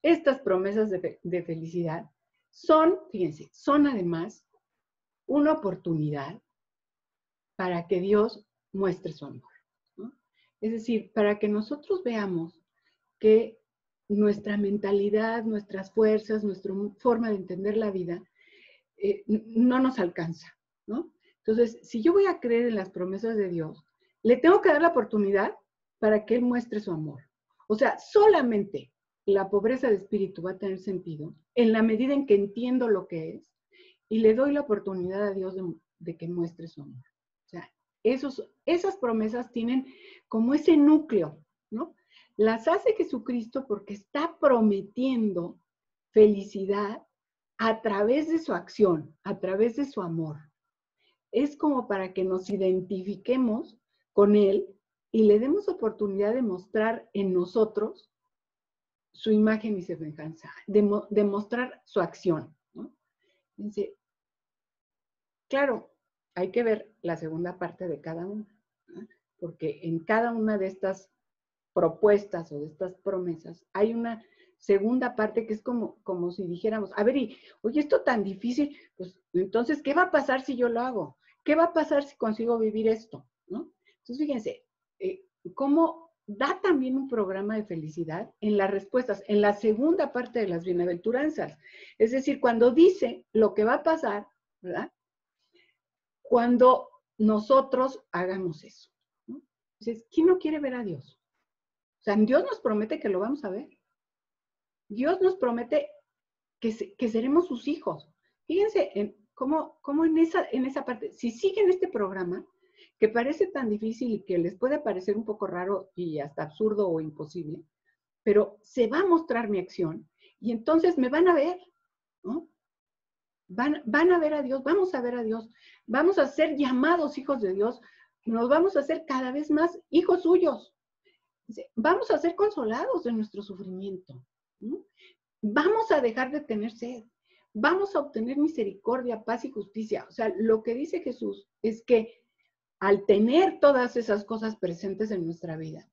Estas promesas de felicidad son, fíjense, son además una oportunidad para que Dios muestre su amor, ¿no? Es decir, para que nosotros veamos que nuestra mentalidad, nuestras fuerzas, nuestra forma de entender la vida no nos alcanza, ¿no? Entonces, si yo voy a creer en las promesas de Dios, le tengo que dar la oportunidad para que Él muestre su amor. O sea, solamente la pobreza de espíritu va a tener sentido en la medida en que entiendo lo que es y le doy la oportunidad a Dios de que muestre su amor. O sea, esas promesas tienen como ese núcleo, ¿no? Las hace Jesucristo porque está prometiendo felicidad a través de su acción, a través de su amor. Es como para que nos identifiquemos con Él y le demos oportunidad de mostrar en nosotros su imagen y semejanza, de mostrar su acción, ¿no? Entonces, claro, hay que ver la segunda parte de cada una, ¿no? Porque en cada una de estas propuestas o de estas promesas hay una segunda parte que es como si dijéramos, a ver, oye, esto tan difícil, pues entonces, ¿qué va a pasar si yo lo hago? ¿Qué va a pasar si consigo vivir esto? ¿No? Entonces, fíjense, cómo da también un programa de felicidad en las respuestas, en la segunda parte de las bienaventuranzas. Es decir, cuando dice lo que va a pasar, ¿verdad? Cuando nosotros hagamos eso, ¿no? Entonces, ¿quién no quiere ver a Dios? O sea, Dios nos promete que lo vamos a ver. Dios nos promete que seremos sus hijos. Fíjense cómo en esa parte, si siguen este programa, que parece tan difícil y que les puede parecer un poco raro y hasta absurdo o imposible, pero se va a mostrar mi acción y entonces me van a ver, ¿no? Van a ver a Dios, vamos a ver a Dios, vamos a ser llamados hijos de Dios, nos vamos a hacer cada vez más hijos suyos. Vamos a ser consolados de nuestro sufrimiento, ¿no? Vamos a dejar de tener sed, vamos a obtener misericordia, paz y justicia. O sea, lo que dice Jesús es que al tener todas esas cosas presentes en nuestra vida,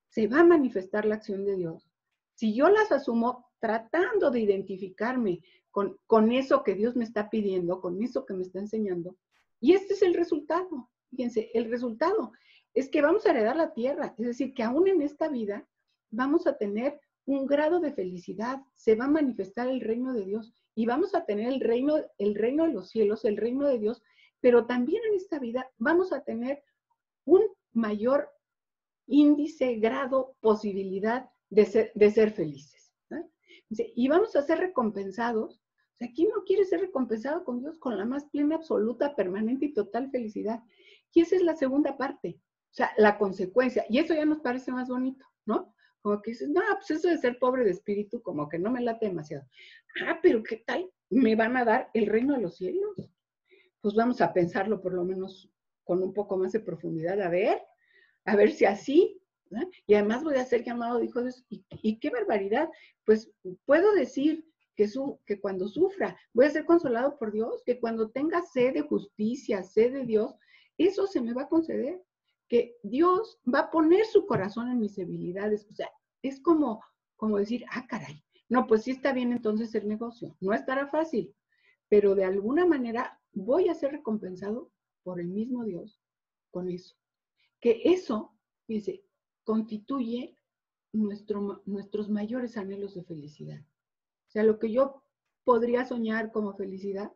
se va a manifestar la acción de Dios. Si yo las asumo tratando de identificarme con eso que Dios me está pidiendo, con eso que me está enseñando, y este es el resultado. Fíjense, el resultado es que vamos a heredar la tierra, es decir, que aún en esta vida vamos a tener un grado de felicidad, se va a manifestar el reino de Dios y vamos a tener el reino de los cielos, el reino de Dios, pero también en esta vida vamos a tener un mayor índice, grado, posibilidad de ser felices, ¿no? Y vamos a ser recompensados. O sea, ¿quién no quiere ser recompensado con Dios con la más plena, absoluta, permanente y total felicidad? Y esa es la segunda parte, o sea, la consecuencia. Y eso ya nos parece más bonito, ¿no? Como que dices, no, pues eso de ser pobre de espíritu como que no me late demasiado. Ah, pero ¿qué tal? ¿Me van a dar el reino de los cielos? Pues vamos a pensarlo por lo menos con un poco más de profundidad, a ver si así, ¿verdad? Y además voy a ser llamado hijo de Dios. Y qué barbaridad, pues puedo decir que cuando sufra, voy a ser consolado por Dios, que cuando tenga sed de justicia, sed de Dios, eso se me va a conceder, que Dios va a poner su corazón en mis debilidades. O sea, es como decir, ah, caray, no, pues sí está bien entonces el negocio, no estará fácil, pero de alguna manera voy a ser recompensado por el mismo Dios con eso. Que eso, fíjense, constituye nuestros mayores anhelos de felicidad. O sea, lo que yo podría soñar como felicidad,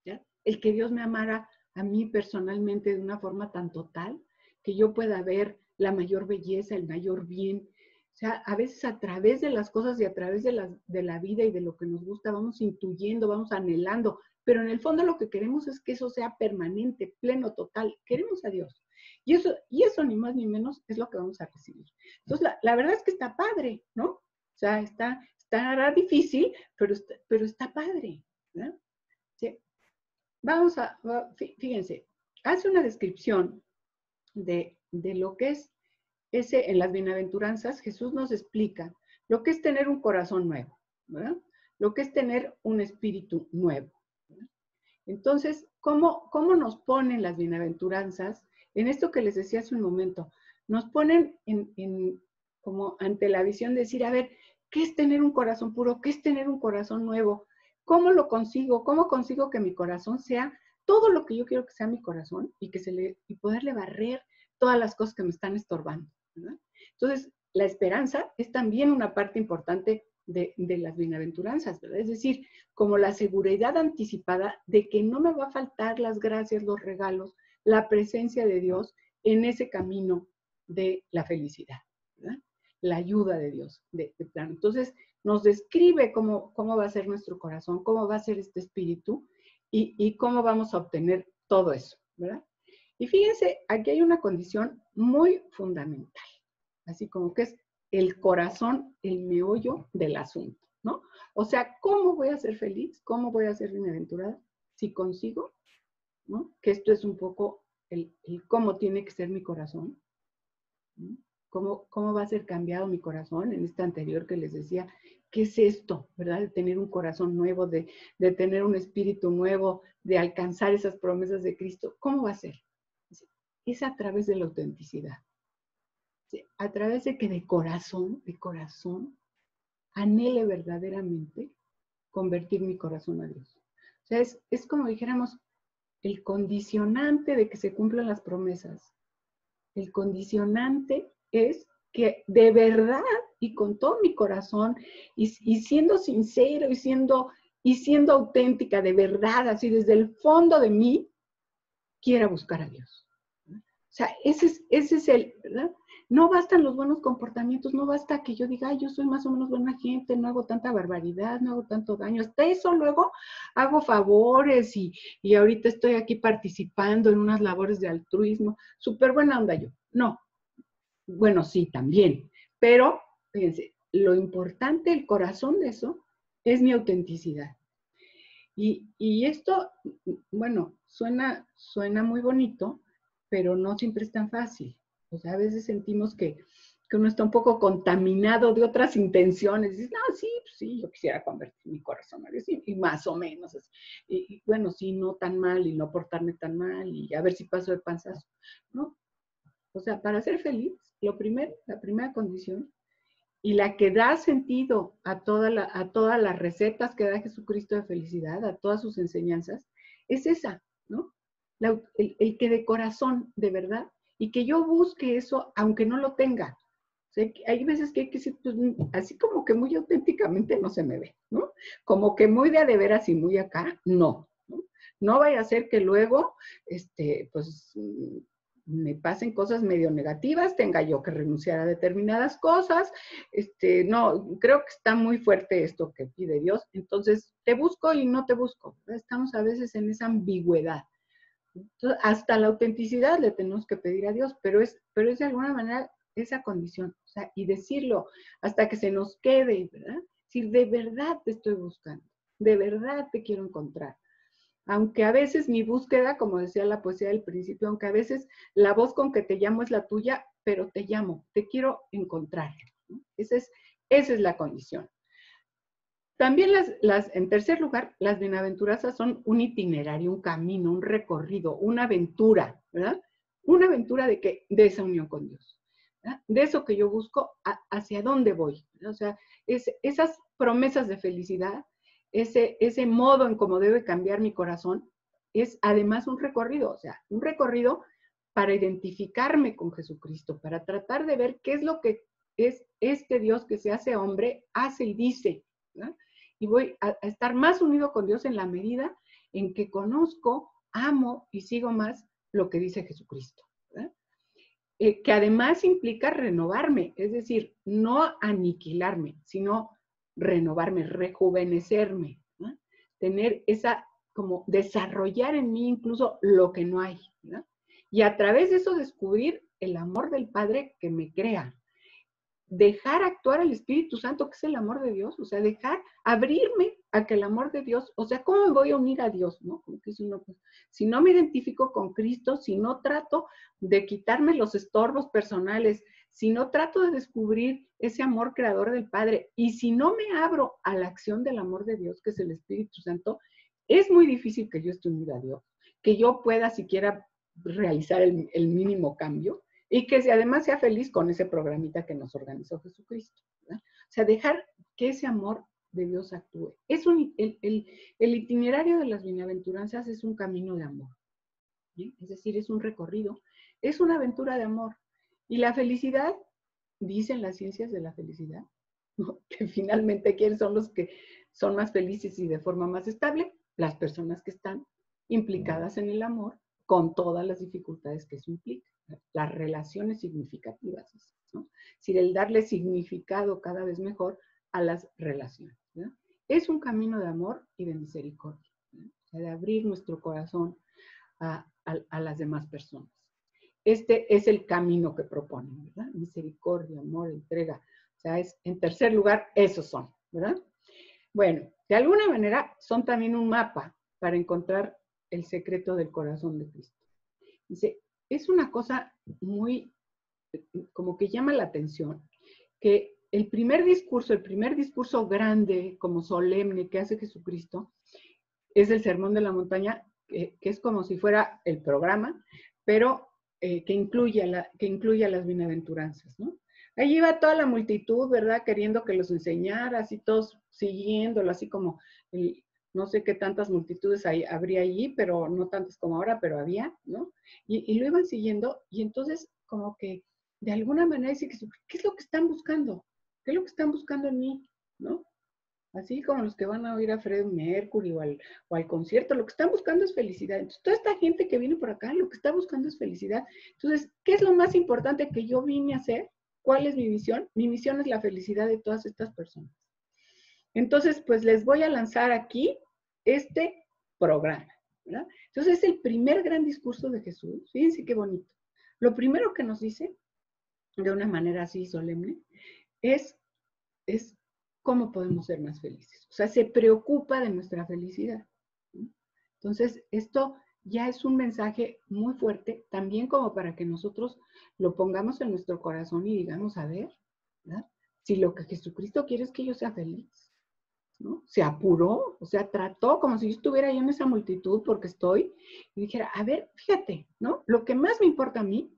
¿ya? El que Dios me amara a mí personalmente de una forma tan total, que yo pueda ver la mayor belleza, el mayor bien. O sea, a veces a través de las cosas y a través de la vida y de lo que nos gusta, vamos intuyendo, vamos anhelando, pero en el fondo lo que queremos es que eso sea permanente, pleno, total. Queremos a Dios. Y eso ni más ni menos es lo que vamos a recibir. Entonces, la verdad es que está padre, ¿no? O sea, estará difícil, pero está padre, ¿no? Sí. Fíjense, hace una descripción de de lo que es en las bienaventuranzas. Jesús nos explica lo que es tener un corazón nuevo, ¿verdad? Lo que es tener un espíritu nuevo, ¿verdad? Entonces, ¿cómo nos ponen las bienaventuranzas? En esto que les decía hace un momento, nos ponen como ante la visión de decir, a ver, ¿qué es tener un corazón puro? ¿Qué es tener un corazón nuevo? ¿Cómo lo consigo? ¿Cómo consigo que mi corazón sea todo lo que yo quiero que sea mi corazón y poderle barrer todas las cosas que me están estorbando, ¿verdad? Entonces, la esperanza es también una parte importante de las bienaventuranzas, ¿verdad? Es decir, como la seguridad anticipada de que no me va a faltar las gracias, los regalos, la presencia de Dios en ese camino de la felicidad, ¿verdad? La ayuda de Dios, de plano. Entonces, nos describe cómo va a ser nuestro corazón, cómo va a ser este espíritu y cómo vamos a obtener todo eso, ¿verdad? Y fíjense, aquí hay una condición muy fundamental, así como que es el corazón, el meollo del asunto, ¿no? O sea, ¿cómo voy a ser feliz? ¿Cómo voy a ser bienaventurada? Si consigo, ¿no? Que esto es un poco el cómo tiene que ser mi corazón, ¿no? ¿Cómo va a ser cambiado mi corazón? En esta anterior que les decía, ¿qué es esto, verdad? De tener un corazón nuevo, de tener un espíritu nuevo, de alcanzar esas promesas de Cristo. ¿Cómo va a ser? Es a través de la autenticidad. A través de que de corazón, anhele verdaderamente convertir mi corazón a Dios. O sea, es como dijéramos, el condicionante de que se cumplan las promesas. El condicionante es que de verdad y con todo mi corazón y siendo sincero y siendo auténtica de verdad, así desde el fondo de mí, quiera buscar a Dios. O sea, ese es el, ¿verdad? No bastan los buenos comportamientos, no basta que yo diga, yo soy más o menos buena gente, no hago tanta barbaridad, no hago tanto daño. Hasta eso luego hago favores y ahorita estoy aquí participando en unas labores de altruismo. Súper buena onda yo. No. Bueno, sí, también. Pero, fíjense, lo importante, el corazón de eso, es mi autenticidad. Y esto, bueno, suena muy bonito, pero no siempre es tan fácil. O sea, a veces sentimos que uno está un poco contaminado de otras intenciones. Dices, no, sí, pues sí, yo quisiera convertir mi corazón a Dios, y más o menos. Y bueno, sí, no tan mal, y no portarme tan mal, y a ver si paso de panzazo, ¿no? O sea, para ser feliz, la primera condición, y la que da sentido a todas las recetas que da Jesucristo de felicidad, a todas sus enseñanzas, es esa, ¿no? El que de corazón, de verdad, y que yo busque eso aunque no lo tenga. O sea, hay veces que hay que decir, pues, así como que muy auténticamente no se me ve, ¿no? Como que muy de veras y muy acá, no. No vaya a ser que luego, pues, me pasen cosas medio negativas, tenga yo que renunciar a determinadas cosas. No, creo que está muy fuerte esto que pide Dios. Entonces, te busco y no te busco. Estamos a veces en esa ambigüedad. Entonces, hasta la autenticidad le tenemos que pedir a Dios, pero es de alguna manera esa condición, o sea, y decirlo hasta que se nos quede, ¿verdad? Si de verdad te estoy buscando, de verdad te quiero encontrar. Aunque a veces mi búsqueda, como decía la poesía del principio, aunque a veces la voz con que te llamo es la tuya, pero te llamo, te quiero encontrar, ¿no? Esa es la condición. También en tercer lugar, las bienaventuranzas son un itinerario, un camino, un recorrido, una aventura, ¿verdad? Una aventura de esa unión con Dios, ¿verdad? De eso que yo busco, hacia dónde voy, ¿verdad? O sea, esas promesas de felicidad, ese modo en cómo debe cambiar mi corazón, es además un recorrido, o sea, un recorrido para identificarme con Jesucristo, para tratar de ver qué es lo que es este Dios que se hace hombre, hace y dice, ¿verdad? Y voy a estar más unido con Dios en la medida en que conozco, amo y sigo más lo que dice Jesucristo, ¿verdad? Que además implica renovarme, es decir, no aniquilarme, sino renovarme, rejuvenecerme, ¿verdad? Tener como desarrollar en mí incluso lo que no hay, ¿verdad? Y a través de eso descubrir el amor del Padre que me crea. dejar actuar al Espíritu Santo, que es el amor de Dios, o sea, dejar, abrirme a que el amor de Dios, o sea, ¿cómo me voy a unir a Dios? ¿No? Como que si no me identifico con Cristo, si no trato de quitarme los estorbos personales, si no trato de descubrir ese amor creador del Padre, y si no me abro a la acción del amor de Dios, que es el Espíritu Santo, es muy difícil que yo esté unida a Dios, que yo pueda siquiera realizar el mínimo cambio, y que además sea feliz con ese programita que nos organizó Jesucristo, ¿verdad? O sea, dejar que ese amor de Dios actúe. El itinerario de las bienaventuranzas es un camino de amor, ¿sí? Es decir, es un recorrido, es una aventura de amor. Y la felicidad, dicen las ciencias de la felicidad, ¿no? Que finalmente, ¿quiénes son los que son más felices y de forma más estable? Las personas que están implicadas en el amor, con todas las dificultades que eso implica. Las relaciones significativas, ¿no? Es decir, el darle significado cada vez mejor a las relaciones, ¿no? Es un camino de amor y de misericordia, ¿no? O sea, de abrir nuestro corazón a las demás personas. Este es el camino que proponen, ¿verdad? Misericordia, amor, entrega. O sea, en tercer lugar, esos son, ¿verdad? Bueno, de alguna manera son también un mapa para encontrar el secreto del corazón de Cristo. Dice, es una cosa muy, como que llama la atención, que el primer discurso grande, como solemne, que hace Jesucristo, es el Sermón de la Montaña, que es como si fuera el programa, pero que incluye las bienaventuranzas, ¿no? Allí iba toda la multitud, ¿verdad? Queriendo que los enseñara, así todos siguiéndolo, así como no sé qué tantas multitudes habría allí, pero no tantas como ahora, pero había, ¿no? Y lo iban siguiendo, y entonces como que de alguna manera dice, ¿qué es lo que están buscando? ¿Qué es lo que están buscando en mí? ¿No? Así como los que van a oír a Freddie Mercury o al concierto, lo que están buscando es felicidad. Entonces, toda esta gente que viene por acá, lo que está buscando es felicidad. Entonces, ¿qué es lo más importante que yo vine a hacer? ¿Cuál es mi misión? Mi misión es la felicidad de todas estas personas. Entonces, pues les voy a lanzar aquí este programa, ¿verdad? Entonces, es el primer gran discurso de Jesús. Fíjense qué bonito. Lo primero que nos dice, de una manera así solemne, es cómo podemos ser más felices. O sea, se preocupa de nuestra felicidad, ¿sí? Entonces, esto ya es un mensaje muy fuerte, también como para que nosotros lo pongamos en nuestro corazón y digamos, a ver, ¿verdad? Si lo que Jesucristo quiere es que yo sea feliz, ¿no? Se apuró, o sea, trató como si yo estuviera ahí en esa multitud porque estoy, y dijera, a ver, fíjate, ¿no? Lo que más me importa a mí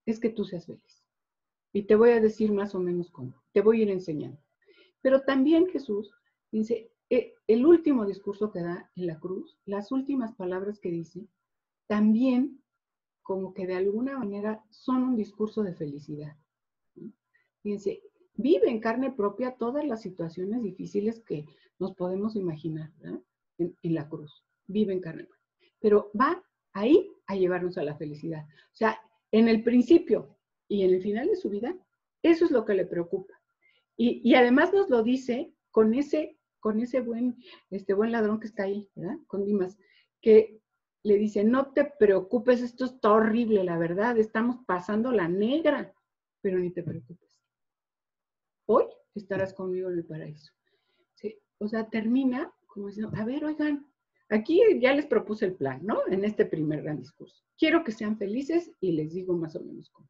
es que tú seas feliz. Y te voy a decir más o menos cómo, te voy a ir enseñando. Pero también Jesús dice, el último discurso que da en la cruz, las últimas palabras que dice, también como que de alguna manera son un discurso de felicidad, ¿sí? Fíjense, vive en carne propia todas las situaciones difíciles que nos podemos imaginar, ¿verdad? En la cruz, vive en carne propia. Pero va ahí a llevarnos a la felicidad. O sea, en el principio y en el final de su vida, eso es lo que le preocupa. Y además nos lo dice con ese buen ladrón que está ahí, ¿verdad? Con Dimas, que le dice, no te preocupes, esto está horrible, la verdad, estamos pasando la negra, pero ni te preocupes. Hoy estarás conmigo en el paraíso. ¿Sí? O sea, termina como diciendo, a ver, oigan, aquí ya les propuse el plan, ¿no? En este primer gran discurso. Quiero que sean felices y les digo más o menos cómo.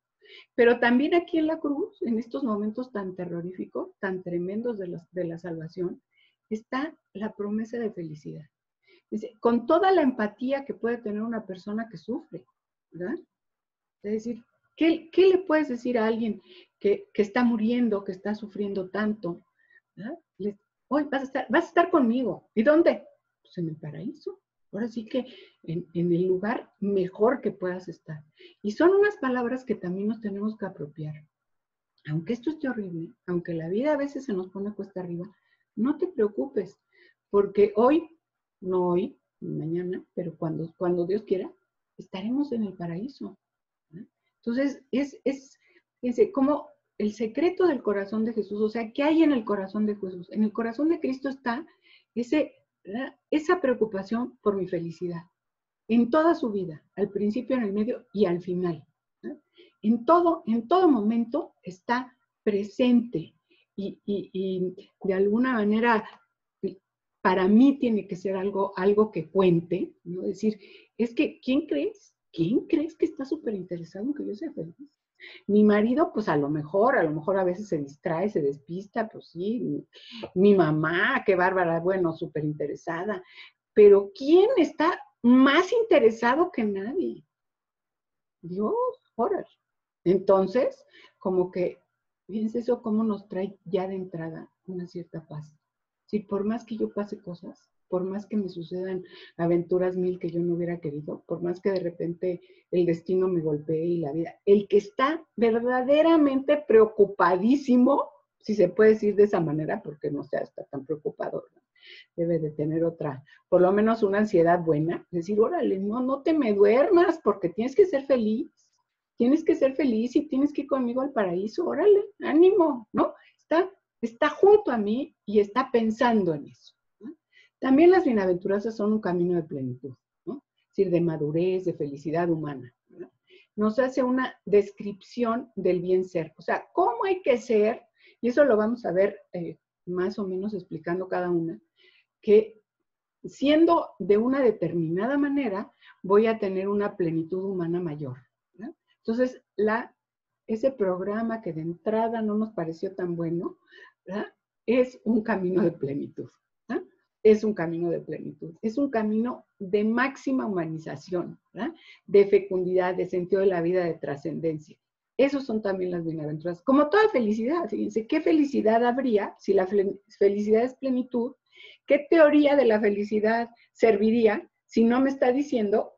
Pero también aquí en la cruz, en estos momentos tan terroríficos, tan tremendos de la salvación, está la promesa de felicidad. Dice, con toda la empatía que puede tener una persona que sufre, ¿verdad? Es decir, ¿qué le puedes decir a alguien que está muriendo, que está sufriendo tanto? ¿Verdad? Hoy vas a estar conmigo. ¿Y dónde? Pues en el paraíso. Ahora sí que en el lugar mejor que puedas estar. Y son unas palabras que también nos tenemos que apropiar. Aunque esto esté horrible, aunque la vida a veces se nos pone cuesta arriba, no te preocupes, porque hoy, no hoy, mañana, pero cuando Dios quiera, estaremos en el paraíso, ¿no? Entonces, fíjense, como el secreto del corazón de Jesús, o sea, ¿qué hay en el corazón de Jesús? En el corazón de Cristo está esa preocupación por mi felicidad, en toda su vida, al principio, en el medio y al final, ¿no? En todo momento está presente y de alguna manera para mí tiene que ser algo que cuente, ¿no? Es decir, es que, ¿quién crees? ¿Quién crees que está súper interesado en que yo sea feliz? Mi marido, pues a lo mejor a veces se distrae, se despista, pues sí. Mi mamá, qué bárbara, bueno, súper interesada. Pero ¿quién está más interesado que nadie? Dios, órale. Entonces, como que, fíjense eso cómo nos trae ya de entrada una cierta paz. Si por más que yo pase cosas, por más que me sucedan aventuras mil que yo no hubiera querido, por más que de repente el destino me golpee y la vida, el que está verdaderamente preocupadísimo, si se puede decir de esa manera, porque no sea, está tan preocupado, ¿no? Debe de tener otra, por lo menos una ansiedad buena, decir, órale, no te me duermas porque tienes que ser feliz y tienes que ir conmigo al paraíso, órale, ánimo, ¿no? Está junto a mí y está pensando en eso, ¿no? También las bienaventuranzas son un camino de plenitud, ¿no? Es decir, de madurez, de felicidad humana, ¿no? Nos hace una descripción del bien ser, o sea, cómo hay que ser, y eso lo vamos a ver más o menos explicando cada una, que siendo de una determinada manera, voy a tener una plenitud humana mayor, ¿no? Entonces, ese programa que de entrada no nos pareció tan bueno, ¿verdad? Es un camino de plenitud, ¿verdad? Es un camino de plenitud, es un camino de máxima humanización, ¿verdad? De fecundidad, de sentido de la vida, de trascendencia. Esos son también las bienaventuranzas. Como toda felicidad, fíjense, ¿qué felicidad habría si la felicidad es plenitud? ¿Qué teoría de la felicidad serviría si no me está diciendo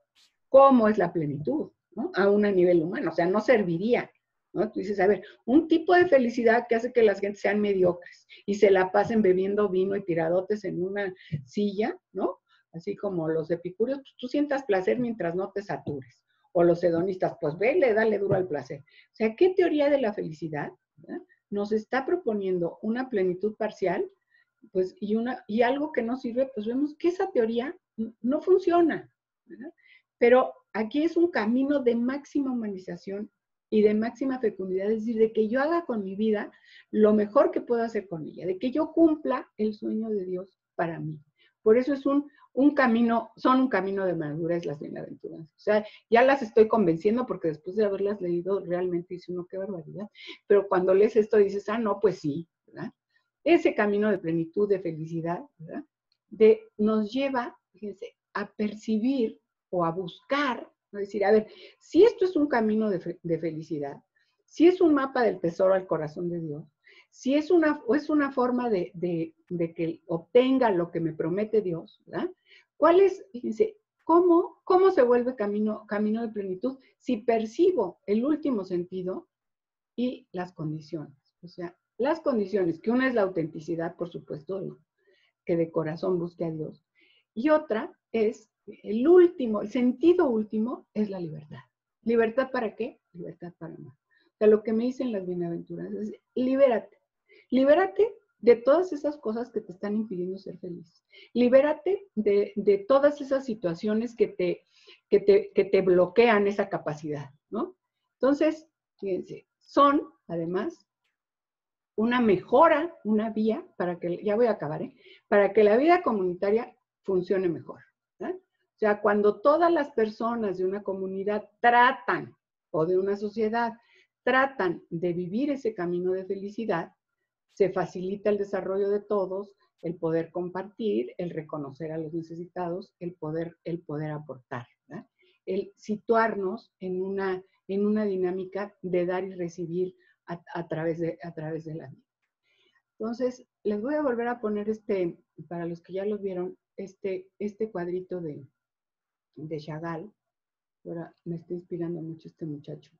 cómo es la plenitud, ¿no? Aún a nivel humano, o sea, no serviría, ¿no? Tú dices, a ver, un tipo de felicidad que hace que las gentes sean mediocres y se la pasen bebiendo vino y tiradotes en una silla, ¿no? Así como los epicúreos, pues tú sientas placer mientras no te satures. O los hedonistas, pues vele, dale duro al placer. O sea, ¿qué teoría de la felicidad, ¿verdad? Nos está proponiendo una plenitud parcial, pues, y algo que no sirve, pues vemos que esa teoría no funciona, ¿verdad? Pero aquí es un camino de máxima humanización y de máxima fecundidad, es decir, de que yo haga con mi vida lo mejor que puedo hacer con ella, de que yo cumpla el sueño de Dios para mí. Por eso es un camino, son un camino de madurez las bienaventuranzas. O sea, ya las estoy convenciendo porque después de haberlas leído realmente dice uno, qué barbaridad. Pero cuando lees esto dices, ah, no, pues sí, ¿verdad? Ese camino de plenitud, de felicidad, ¿verdad? Nos lleva, fíjense, a percibir o a buscar, ¿no? Es decir, a ver, si esto es un camino de felicidad, si es un mapa del tesoro al corazón de Dios, si es una forma de que obtenga lo que me promete Dios, ¿verdad? ¿Cuál es, fíjense, cómo se vuelve camino de plenitud? Si percibo el último sentido y las condiciones. O sea, las condiciones, que una es la autenticidad, por supuesto, que de corazón busque a Dios, y otra es el sentido último es la libertad. ¿Libertad para qué? Libertad para amar. O sea, lo que me dicen las bienaventuranzas es, libérate. Libérate de todas esas cosas que te están impidiendo ser feliz. Libérate de todas esas situaciones que te bloquean esa capacidad, ¿no? Entonces, fíjense, son, además, una mejora, una vía para que, ya voy a acabar, para que la vida comunitaria funcione mejor, ¿verdad? O sea, cuando todas las personas de una comunidad tratan, o de una sociedad, tratan de vivir ese camino de felicidad, se facilita el desarrollo de todos, el poder compartir, el reconocer a los necesitados, el poder aportar, ¿verdad? El situarnos en una dinámica de dar y recibir a través de la vida. Entonces, les voy a volver a poner para los que ya lo vieron, este cuadrito de Chagall. Ahora me está inspirando mucho este muchacho.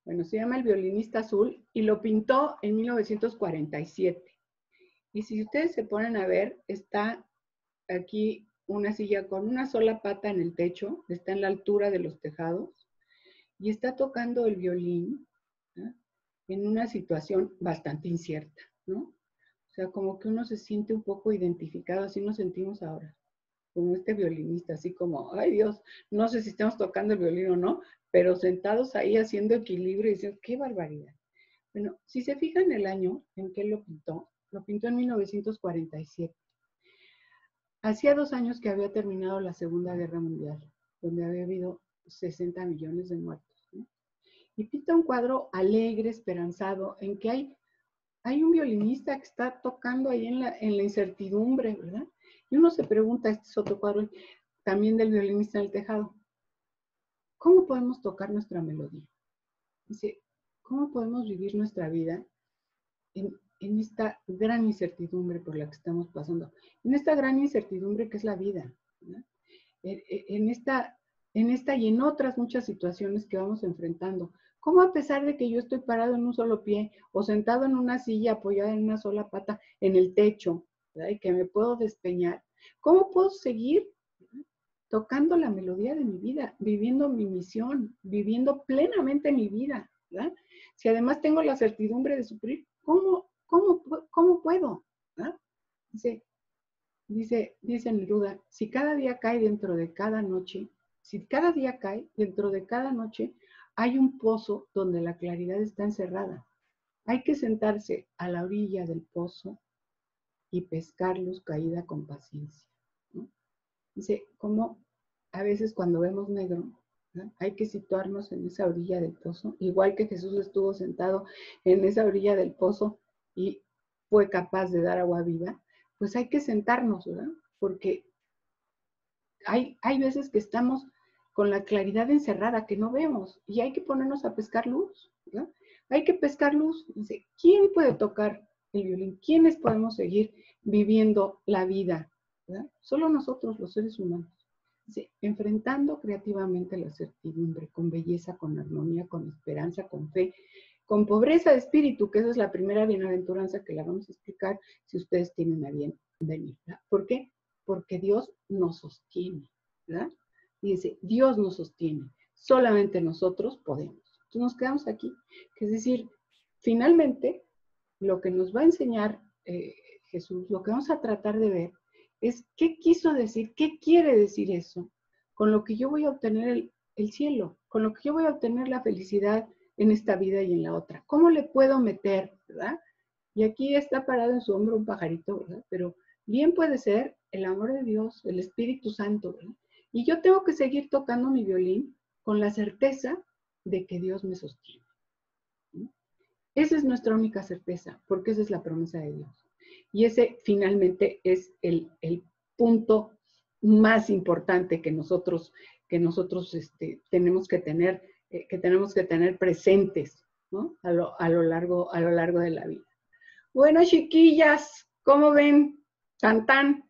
Bueno, se llama El violinista azul y lo pintó en 1947. Y si ustedes se ponen a ver, está aquí una silla con una sola pata en el techo, está en la altura de los tejados y está tocando el violín, ¿no? En una situación bastante incierta, ¿no? O sea, como que uno se siente un poco identificado, así nos sentimos ahora, como este violinista, así como, ay Dios, no sé si estamos tocando el violín o no, pero sentados ahí haciendo equilibrio y diciendo, qué barbaridad. Bueno, si se fijan el año en que lo pintó en 1947. Hacía 2 años que había terminado la Segunda Guerra Mundial, donde había habido 60 millones de muertos, ¿no? Y pinta un cuadro alegre, esperanzado, en que hay un violinista que está tocando ahí en la incertidumbre, ¿verdad? Y uno se pregunta, este es otro cuadro también del violinista en el tejado, ¿cómo podemos tocar nuestra melodía? Dice, ¿cómo podemos vivir nuestra vida en esta gran incertidumbre por la que estamos pasando? En esta gran incertidumbre que es la vida, ¿verdad? En esta y en otras muchas situaciones que vamos enfrentando. ¿Cómo a pesar de que yo estoy parado en un solo pie o sentado en una silla apoyada en una sola pata en el techo, ¿verdad? Y que me puedo despeñar, cómo puedo seguir, ¿verdad?, tocando la melodía de mi vida, viviendo mi misión, viviendo plenamente mi vida, ¿verdad? Si además tengo la certidumbre de sufrir, ¿cómo puedo? ¿Verdad? Dice Neruda, si cada día cae dentro de cada noche, hay un pozo donde la claridad está encerrada. Hay que sentarse a la orilla del pozo y pescar luz caída con paciencia, ¿no? Dice, como a veces cuando vemos negro, ¿no?, hay que situarnos en esa orilla del pozo, igual que Jesús estuvo sentado en esa orilla del pozo y fue capaz de dar agua viva, pues hay que sentarnos, ¿verdad? Porque hay veces que estamos con la claridad encerrada que no vemos y hay que ponernos a pescar luz, ¿verdad? Hay que pescar luz. Dice, ¿quién puede tocar el violín? ¿Quiénes podemos seguir viviendo la vida? ¿Verdad? Solo nosotros, los seres humanos. Dice, enfrentando creativamente la certidumbre, con belleza, con armonía, con esperanza, con fe, con pobreza de espíritu, que esa es la primera bienaventuranza que la vamos a explicar si ustedes tienen a bien venir, ¿verdad? ¿Por qué? Porque Dios nos sostiene, ¿verdad? Y dice, Dios nos sostiene, solamente nosotros podemos. Entonces nos quedamos aquí, que es decir, finalmente, lo que nos va a enseñar Jesús, lo que vamos a tratar de ver, es qué quiso decir, qué quiere decir eso, con lo que yo voy a obtener el cielo, con lo que yo voy a obtener la felicidad en esta vida y en la otra. ¿Cómo le puedo meter, verdad? Y aquí está parado en su hombro un pajarito, ¿verdad? Pero bien puede ser el amor de Dios, el Espíritu Santo, ¿verdad? Y yo tengo que seguir tocando mi violín con la certeza de que Dios me sostiene, ¿no? Esa es nuestra única certeza, porque esa es la promesa de Dios. Y ese finalmente es el punto más importante que nosotros tenemos que tener presentes, ¿no? A lo largo de la vida. Bueno, chiquillas, ¿cómo ven? Tan tan.